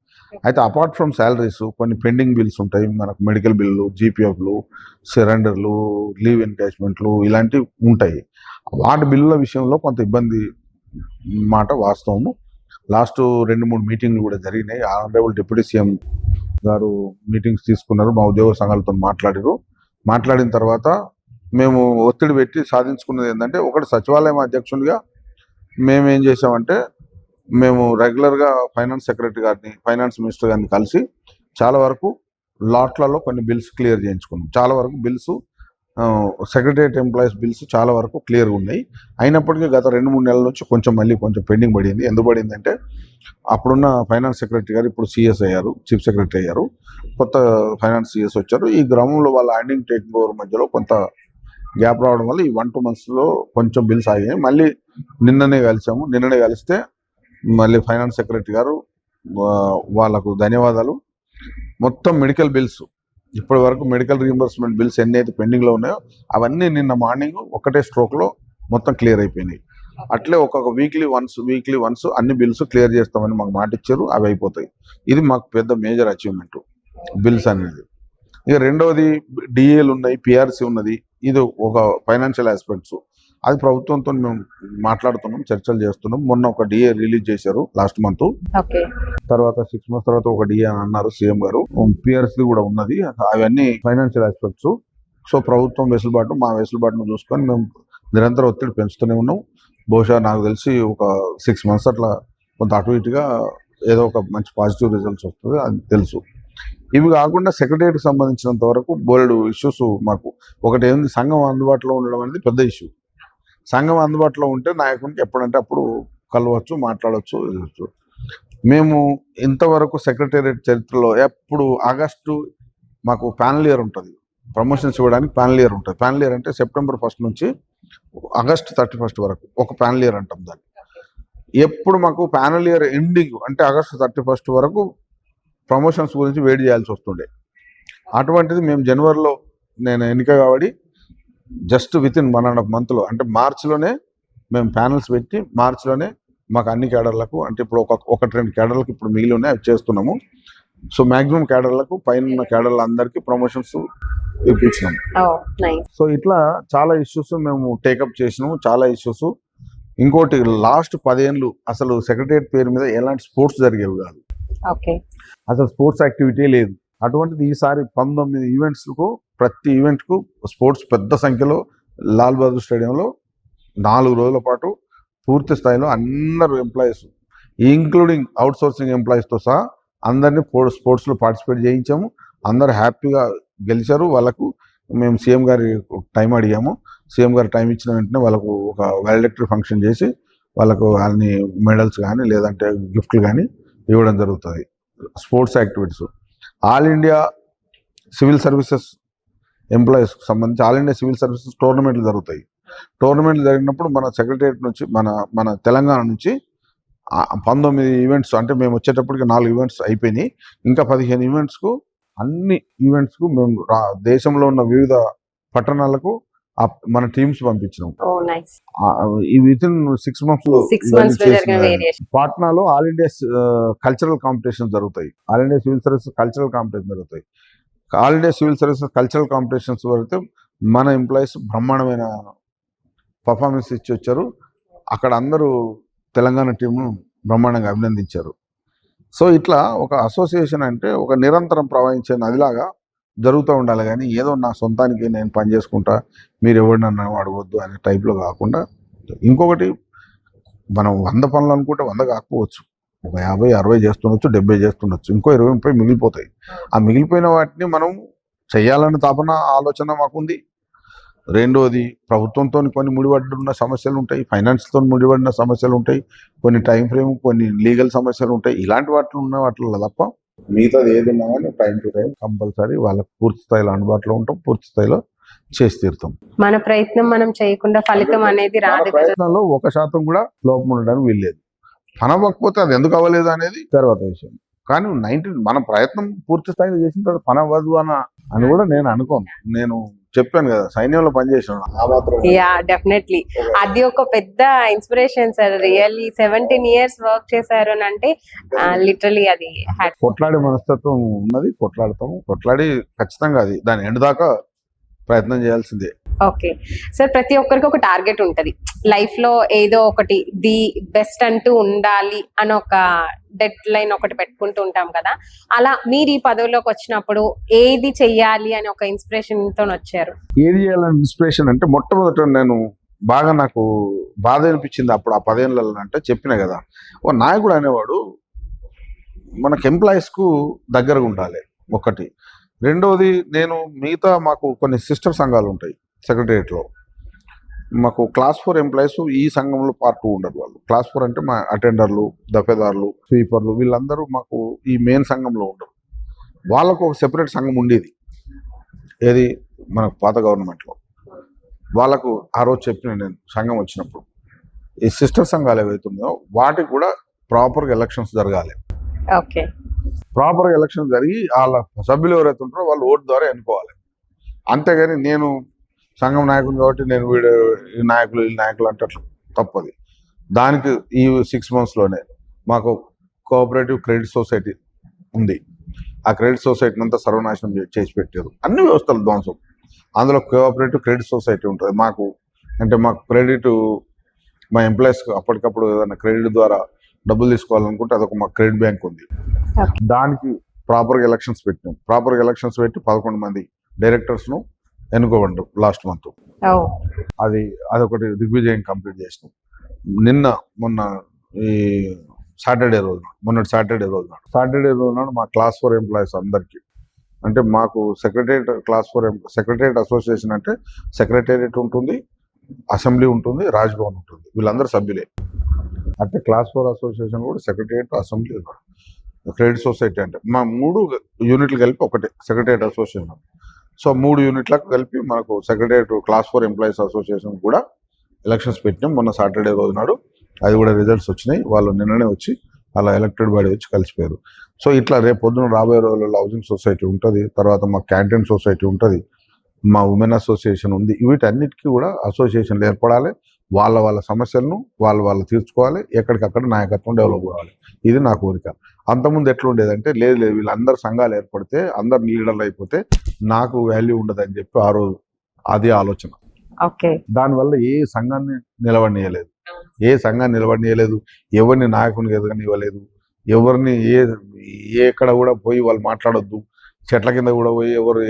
అయితే అపార్ట్ ఫ్రమ్ శాలరీస్ కొన్ని పెండింగ్ బిల్స్ ఉంటాయి మనకు, మెడికల్ బిల్లు, జీపీఎఫ్లు, సరెండర్లు, లీవ్ ఎన్కాష్మెంట్లు ఇలాంటివి ఉంటాయి. వాటి బిల్లుల విషయంలో కొంత ఇబ్బంది మాట వాస్తవము. లాస్ట్ 2-3 మీటింగ్లు కూడా జరిగినాయి. ఆనరబుల్ డిప్యూటీ సీఎం గారు మీటింగ్స్ తీసుకున్నారు, మా ఉద్యోగ సంఘాలతో మాట్లాడిన తర్వాత మేము ఒత్తిడి పెట్టి సాధించుకున్నది ఏంటంటే, ఒకటి సచివాలయం అధ్యక్షునిగా మేమేం చేసామంటే, మేము రెగ్యులర్గా ఫైనాన్స్ సెక్రటరీ గారిని, ఫైనాన్స్ మినిస్టర్ గారిని కలిసి చాలా వరకు లాట్లలో కొన్ని బిల్స్ క్లియర్ చేయించుకున్నాం. చాలా వరకు బిల్స్ సెక్రటరియట్ ఎంప్లాయీస్ బిల్స్ చాలా వరకు క్లియర్గా ఉన్నాయి. అయినప్పటికీ గత 2-3 నెలల నుంచి కొంచెం పెండింగ్ పడింది. ఎందుకు పడిందంటే, అప్పుడున్న ఫైనాన్స్ సెక్రటరీ గారు ఇప్పుడు సిఎస్ అయ్యారు, చీఫ్ సెక్రటరీ అయ్యారు, కొత్త ఫైనాన్స్ సిఎస్ వచ్చారు. ఈ గ్రామంలో వాళ్ళ హ్యాండింగ్ టేకింగ్ ఓవర్ మధ్యలో కొంత గ్యాప్ రావడం వల్ల ఈ 1-2 monthsలో కొంచెం బిల్స్ ఆగాయి. మళ్ళీ నిన్ననే కలిస్తే మళ్ళీ ఫైనాన్స్ సెక్రటరీ గారు వాళ్ళకు ధన్యవాదాలు. మొత్తం మెడికల్ బిల్స్, ఇప్పటి వరకు మెడికల్ రీయింబర్స్మెంట్ బిల్స్ ఎన్ని అయితే పెండింగ్లో ఉన్నాయో అవన్నీ నిన్న మార్నింగ్ ఒకటే స్ట్రోక్లో మొత్తం క్లియర్ అయిపోయినాయి. అట్లే ఒక్కొక్క వీక్లీ వన్స్ అన్ని బిల్స్ క్లియర్ చేస్తామని మాకు మాట ఇచ్చారు. అవి అయిపోతాయి. ఇది మాకు పెద్ద మేజర్ అచీవ్మెంట్ బిల్స్ అనేది. ఇక రెండవది డిఏలు ఉన్నాయి, పిఆర్సీ ఉన్నది. ఇది ఒక ఫైనాన్షియల్ ఆస్పెక్ట్స్. అది ప్రభుత్వంతో మేము మాట్లాడుతున్నాం, చర్చలు చేస్తున్నాం. మొన్న ఒక డిఏ రిలీజ్ చేశారు లాస్ట్ మంత్. తర్వాత 6 months తర్వాత ఒక డిఏ అని అన్నారు సీఎం గారు. పిఆర్సీ కూడా ఉన్నది. అవన్నీ ఫైనాన్షియల్ ఆస్పెక్ట్స్. సో ప్రభుత్వం మా వెసులుబాటును చూసుకొని మేము నిరంతర ఒత్తిడి పెంచుతూనే ఉన్నాం. బహుశా నాకు తెలిసి ఒక 6 months అట్లా కొంత అటు ఇటుగా ఏదో ఒక మంచి పాజిటివ్ రిజల్ట్స్ వస్తుంది అది తెలుసు. ఇవి కాకుండా సెక్రటరీకి సంబంధించినంత వరకు బోల్డ్ ఇష్యూస్ మాకు. ఒకటి ఏంది, సంఘం అందుబాటులో ఉండడం అనేది పెద్ద ఇష్యూ. సంఘం అందుబాటులో ఉంటే నాయకునికి ఎప్పుడంటే అప్పుడు కలవచ్చు, మాట్లాడవచ్చు. మేము ఇంతవరకు సెక్రటేరియట్ చరిత్రలో ఎప్పుడు ఆగస్టు మాకు ప్యానల్ ఇయర్ ఉంటుంది, ప్రమోషన్స్ ఇవ్వడానికి ప్యానల్ ఇయర్ ఉంటుంది. ప్యానల్ ఇయర్ అంటే September 1st నుంచి August 31st వరకు ఒక ప్యానల్ ఇయర్ అంటాం దాన్ని. ఎప్పుడు మాకు ప్యానల్ ఇయర్ ఎండింగ్ అంటే August 31st వరకు ప్రమోషన్స్ గురించి వెయిట్ చేయాల్సి వస్తుండే. అటువంటిది మేము జనవరిలో నేను ఎన్నిక కాబట్టి జస్ట్ వితిన్ 1.5 monthలో అంటే మార్చిలోనే మేము ప్యానల్స్ పెట్టి మార్చిలోనే మాకు అన్ని క్యాడర్లకు, అంటే ఇప్పుడు 1-2 క్యాడర్లకు ఇప్పుడు మిగిలి ఉన్నాయి, అవి చేస్తున్నాము. సో మ్యాక్సిమం క్యాడర్లకు, పైన క్యాడర్ల అందరికీ ప్రమోషన్స్ ఇప్పించినాము. సో ఇట్లా చాలా ఇష్యూస్ మేము టేకప్ చేసినాము, చాలా ఇష్యూస్. ఇంకోటి, లాస్ట్ 10 ఏళ్ళు అసలు సెక్రటరియట్ పేరు మీద ఎలాంటి స్పోర్ట్స్ జరిగేవి కాదు, అసలు స్పోర్ట్స్ యాక్టివిటీ లేదు. అటువంటిది ఈసారి 19 ఈవెంట్స్కు, ప్రతి ఈవెంట్కు స్పోర్ట్స్ పెద్ద సంఖ్యలో లాల్ బహదూర్ స్టేడియంలో 4 రోజుల పాటు పూర్తి స్థాయిలో అందరు ఎంప్లాయీస్ ఇంక్లూడింగ్ అవుట్ సోర్సింగ్ ఎంప్లాయీస్తో సహా అందరినీ స్పోర్ట్స్లో పార్టిసిపేట్ చేయించాము. అందరు హ్యాపీగా గెలిచారు. వాళ్ళకు మేము సీఎం గారి టైం అడిగాము. సీఎం గారు టైం ఇచ్చిన వెంటనే వాళ్ళకు ఒక వాలిడక్టరీ ఫంక్షన్ చేసి వాళ్ళకు అన్ని మెడల్స్ కానీ లేదంటే గిఫ్ట్లు కానీ ఇవ్వడం జరుగుతుంది. Sports activities all India civil services ఎంప్లాయీస్కి సంబంధించి ఆల్ ఇండియా సివిల్ సర్వీసెస్ టోర్నమెంట్లు జరుగుతాయి. టోర్నమెంట్లు జరిగినప్పుడు మన సెక్రటరియట్ నుంచి మన తెలంగాణ నుంచి 19 ఈవెంట్స్, అంటే మేము వచ్చేటప్పటికి 4 ఈవెంట్స్ అయిపోయినాయి. ఇంకా 15 ఈవెంట్స్కు అన్ని ఈవెంట్స్కు మేము దేశంలో ఉన్న వివిధ పట్టణాలకు మన టీమ్స్ పంపించినాం. ఈ విత్ ఇన్ 6 months పాట్నాలో ఆల్ ఇండియా కల్చరల్ కాంపిటీషన్ జరుగుతాయి. All India civil services cultural competition జరుగుతాయి. All India civil services cultural competitions వరకు మన ఎంప్లాయీస్ బ్రహ్మాండమైన పర్ఫార్మెన్స్ ఇచ్చి వచ్చారు. అక్కడ అందరూ తెలంగాణ టీంను బ్రహ్మాండంగా అభినందించారు. సో ఇట్లా ఒక అసోసియేషన్ అంటే ఒక నిరంతరం ప్రవహించే నదిలాగా జరుగుతూ ఉండాలి. కానీ ఏదో నా సొంతానికి నేను పని చేసుకుంటా, మీరు ఎవరు నన్ను అడగవద్దు అనే టైప్లో కాకుండా, ఇంకొకటి మనం 100 పనులు అనుకుంటే 100 కాకపోవచ్చు, ఒక 50-60 చేస్తుండొచ్చు, 70 చేస్తుండొచ్చు, ఇంకో 20-30 మిగిలిపోతాయి. ఆ మిగిలిపోయిన వాటిని మనం చేయాలని తాపన ఆలోచన మాకుంది. రెండోది ప్రభుత్వంతో కొన్ని ముడిపడిన సమస్యలు ఉంటాయి, ఫైనాన్స్తో ముడిపడిన సమస్యలు ఉంటాయి, కొన్ని టైం ఫ్రేమ్, కొన్ని లీగల్ సమస్యలు ఉంటాయి. ఇలాంటి వాటిలో ఉన్న వాటిలో తప్ప మిగతాది ఏది ఉన్నా కానీ టైం టు టైం కంపల్సరీ వాళ్ళకి పూర్తి స్థాయిలో అందుబాటులో ఉంటాం, పూర్తి స్థాయిలో చేసి తీరుతాం. మన ప్రయత్నం మనం చేయకుండా ఫలితం అనేది రాదు. ప్రయత్నంలో 1% కూడా లోపం ఉండడానికి వీల్లేదు. పని అవ్వకపోతే అది ఎందుకు అవ్వలేదు అనేది తర్వాత విషయం. కానీ 90 మన ప్రయత్నం పూర్తి స్థాయిలో చేసిన తర్వాత పని అవ్వదు అని కూడా నేను అనుకోను. నేను చెప్పాను కదా, సైన్యంలో పనిచేసాను. యా, డెఫినెట్లీ అది ఒక పెద్ద inspiration sir. Really 17 years work చేశారు అని అంటే లిటరలీ అది కొట్లాడే మనస్తత్వం ఉన్నది. కొట్లాడి ఖచ్చితంగా అది దాని ఎండ్ దాకా ప్రయత్నం చేయాల్సిందే. ఓకే సార్, ప్రతి ఒక్కరికి ఒక టార్గెట్ ఉంటది లైఫ్ లో, ఏదో ఒకటి ది బెస్ట్ అంటూ ఉండాలి అని ఒక డెడ్ లైన్ ఒకటి పెట్టుకుంటూ ఉంటాం కదా. అలా మీరు ఈ పదవిలోకి వచ్చినప్పుడు ఏది చెయ్యాలి అని ఒక ఇన్స్పిరేషన్ తో వచ్చారు? ఏది చేయాలని ఇన్స్పిరేషన్ అంటే, మొట్టమొదట నాకు బాధ అనిపించింది అప్పుడు ఆ 10 ఏళ్ళలో. అంటే చెప్పిన కదా, ఓ నాయకుడు అనేవాడు మనకు ఎంప్లాయీస్ కు దగ్గరగా ఉండాలి ఒకటి. రెండోది, మిగతా మాకు కొన్ని సిస్టర్ సంఘాలు ఉంటాయి సెక్రటరియట్లో. మాకు క్లాస్ 4 ఎంప్లాయీస్ ఈ సంఘంలో పార్ట్ 2 ఉండరు. వాళ్ళు క్లాస్ 4 అంటే మా అటెండర్లు, దఫేదారులు, స్వీపర్లు, వీళ్ళందరూ మాకు ఈ మెయిన్ సంఘంలో ఉండరు. వాళ్ళకు ఒక సెపరేట్ సంఘం ఉండేది, ఏది మనకు పాత గవర్నమెంట్లో. వాళ్ళకు ఆ రోజు చెప్పిన నేను సంఘం వచ్చినప్పుడు, ఈ సిస్టర్ సంఘాలు ఏవైతున్నాయో వాటికి కూడా ప్రాపర్గా ఎలక్షన్స్ జరగాలి. ఓకే, ప్రాపర్గా ఎలక్షన్ జరిగి వాళ్ళ సభ్యులు ఎవరైతే ఉంటారో వాళ్ళు ఓటు ద్వారా ఎన్నుకోవాలి. అంతేగాని నేను సంఘం నాయకుడు కాబట్టి నేను వీళ్ళు నాయకులు అంటే అట్లా తప్పది. దానికి ఈ 6 monthsలోనే మాకు కోఆపరేటివ్ క్రెడిట్ సొసైటీ ఉంది. ఆ క్రెడిట్ సొసైటీని అంతా సర్వనాశనం చేసి పెట్టారు, అన్ని వ్యవస్థలు ధ్వంసం. అందులో కోఆపరేటివ్ క్రెడిట్ సొసైటీ ఉంటుంది. మాకు క్రెడిట్, మా ఎంప్లాయీస్కి అప్పటికప్పుడు ఏదైనా క్రెడిట్ ద్వారా డబ్బులు తీసుకోవాలనుకుంటే అదొక మా క్రెడిట్ బ్యాంక్ ఉంది. దానికి ప్రాపర్గా ఎలక్షన్స్ పెట్టినాం. ప్రాపర్గా ఎలక్షన్స్ పెట్టి 11 మంది డైరెక్టర్స్ను ఎన్నుకోబడ్డాం లాస్ట్ మంత్. అదొకటి దిగ్విజయం కంప్లీట్ చేసినాం. మొన్న ఈ మొన్నటి సాటర్డే రోజు నాడు మా క్లాస్ 4 ఎంప్లాయీస్ అందరికీ, అంటే మాకు సెక్రటరియట్ క్లాస్ 4 సెక్రటరియట్ అసోసియేషన్ అంటే సెక్రటేరియట్ ఉంటుంది, అసెంబ్లీ ఉంటుంది, రాజ్భవన్ ఉంటుంది, వీళ్ళందరూ సభ్యులే. అంటే క్లాస్ 4 అసోసియేషన్ కూడా సెక్రటేరియట్, అసెంబ్లీ, క్రెడిట్ సొసైటీ అంటే మా 3 యూనిట్లు కలిపి ఒకటే సెక్రటేరియట్ అసోసియేషన్. సో 3 యూనిట్లకు కలిపి మనకు సెక్రటేరియట్ క్లాస్ 4 ఎంప్లాయీస్ అసోసియేషన్ కూడా ఎలక్షన్స్ పెట్టినాం మొన్న సాటర్డే రోజు నాడు. అది కూడా రిజల్ట్స్ వచ్చినాయి. వాళ్ళు నిన్ననే వచ్చి అలా ఎలక్టెడ్ బాడీ వచ్చి కలిసిపోయారు. సో ఇట్లా రేపు పొద్దున రాబోయే రోజుల్లో హౌసింగ్ సొసైటీ ఉంటుంది, తర్వాత మా క్యాంటీన్ సొసైటీ ఉంటుంది, మా ఉమెన్ అసోసియేషన్ ఉంది. వీటన్నిటికీ కూడా అసోసియేషన్లు ఏర్పడాలి. వాళ్ళ సమస్యలను వాళ్ళు తీర్చుకోవాలి. ఎక్కడికక్కడ నాయకత్వం డెవలప్ కావాలి. ఇది నా కోరిక. అంతకుముందు ఎట్లా ఉండేదంటే, లేదు వీళ్ళందరూ సంఘాలు ఏర్పడితే అందరు లీడర్లు అయిపోతే నాకు వాల్యూ ఉండదని చెప్పి ఆ రోజు అది ఆలోచన. దానివల్ల ఏ సంఘాన్ని నిలబడియలేదు, ఎవరిని నాయకుని ఎదగనివ్వలేదు, ఎవరిని ఎక్కడ కూడా పోయి వాళ్ళు మాట్లాడొద్దు, చెట్ల కింద కూడా పోయి ఎవరు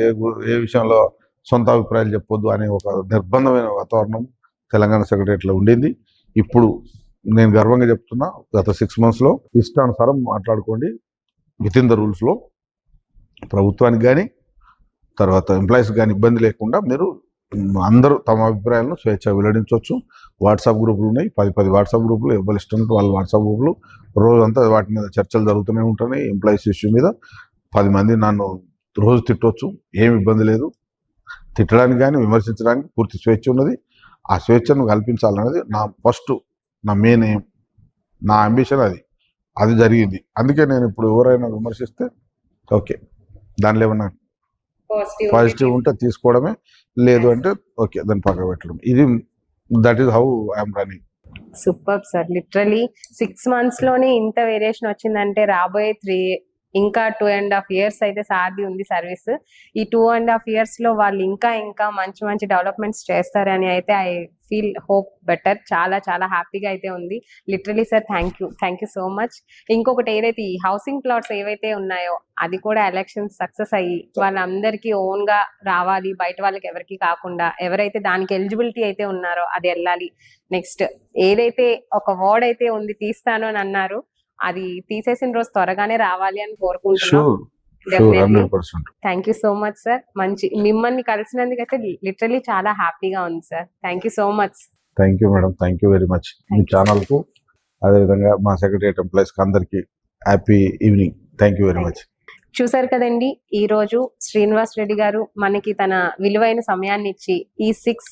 ఏ విషయంలో సొంత అభిప్రాయాలు చెప్పొద్దు అనే ఒక నిర్బంధమైన వాతావరణం తెలంగాణ సెక్రటరియట్లో ఉండింది. ఇప్పుడు నేను గర్వంగా చెప్తున్నా, గత 6 monthsలో ఇష్టానుసారం మాట్లాడుకోండి, విత్ ఇన్ ద రూల్స్లో. ప్రభుత్వానికి కానీ తర్వాత ఎంప్లాయీస్ కానీ ఇబ్బంది లేకుండా మీరు అందరూ తమ అభిప్రాయాలను స్వేచ్ఛగా వెల్లడించవచ్చు. వాట్సాప్ గ్రూపులు ఉన్నాయి, 10 వాట్సాప్ గ్రూపులు, ఎవరు ఇష్టం ఉంటే వాళ్ళ వాట్సాప్ గ్రూపులు. రోజంతా వాటి మీద చర్చలు జరుగుతూనే ఉంటున్నాయి. ఎంప్లాయీస్ ఇష్యూ మీద 10 మంది నన్ను రోజు తిట్టవచ్చు, ఏమి ఇబ్బంది లేదు. తిట్టడానికి కానీ విమర్శించడానికి పూర్తి స్వేచ్ఛ ఉన్నది. ఆ స్వేచ్ఛను కల్పించాలనేది నా మెయిన్ ఎయిమ్, నా అంబిషన్. అది జరిగింది. అందుకే నేను ఇప్పుడు ఎవరైనా విమర్శిస్తే ఓకే, దానిలో ఏమన్నా పాజిటివ్ ఉంటే తీసుకోవడమే, లేదు అంటే ఓకే దాన్ని పక్కన పెట్టడం. That is how I'm running. Super sir, literally 6 months లోనే ఇంత వేరియేషన్ వచ్చిందంటే రాబోయే 3 ఇంకా 2.5 years అయితే సార్ది ఉంది సర్వీస్. ఈ 2.5 years లో వాళ్ళు ఇంకా మంచి డెవలప్మెంట్స్ చేస్తారని అయితే ఐ ఫీల్ హోప్ బెటర్. చాలా చాలా హ్యాపీగా అయితే ఉంది. Literally sir thank you so much. ఇంకొకటి ఏదైతే ఈ హౌసింగ్ ప్లాట్స్ ఏవైతే ఉన్నాయో అది కూడా ఎలక్షన్స్ సక్సెస్ అయ్యి వాళ్ళందరికీ ఓన్ గా రావాలి, బయట వాళ్ళకి ఎవరికి కాకుండా. ఎవరైతే దానికి ఎలిజిబిలిటీ అయితే ఉన్నారో అది వెళ్ళాలి. నెక్స్ట్ ఏదైతే ఒక వర్డ్ అయితే ఉంది తీస్తాను అని అన్నారు, అది తీసేసిన రోజు త్వరగానే రావాలి అని కోరుకుంటున్నాం. Thank you so much sir. మిమ్మల్ని కలిసినందుకు అయితే లిటరలీ చాలా హ్యాపీగా ఉంది sir. Thank you so much. Thank you madam, thank you very much. మీ ఛానల్కు అదేవిధంగా మా సెక్రటరియట్ ఎంప్లాయీస్కి అందరికీ happy evening. Thank you very much. చూసారు కదండి, ఈ రోజు శ్రీనివాస్ రెడ్డి గారు మనకి తన విలువైన సమయాన్ని ఇచ్చి ఈ 6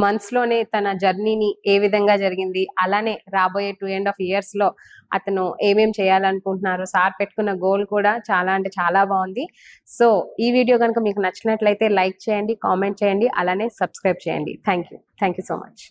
months లోనే తన జర్నీని ఏ విధంగా జరిగింది, అలానే రాబోయే 2.5 years లో అతను ఏమేం చేయాలనుకుంటున్నారు, సార్ పెట్టుకున్న గోల్ కూడా చాలా అంటే చాలా బాగుంది. సో ఈ వీడియో కనుక మీకు నచ్చినట్లయితే లైక్ చేయండి, కామెంట్ చేయండి, అలానే సబ్స్క్రైబ్ చేయండి. Thank you so much.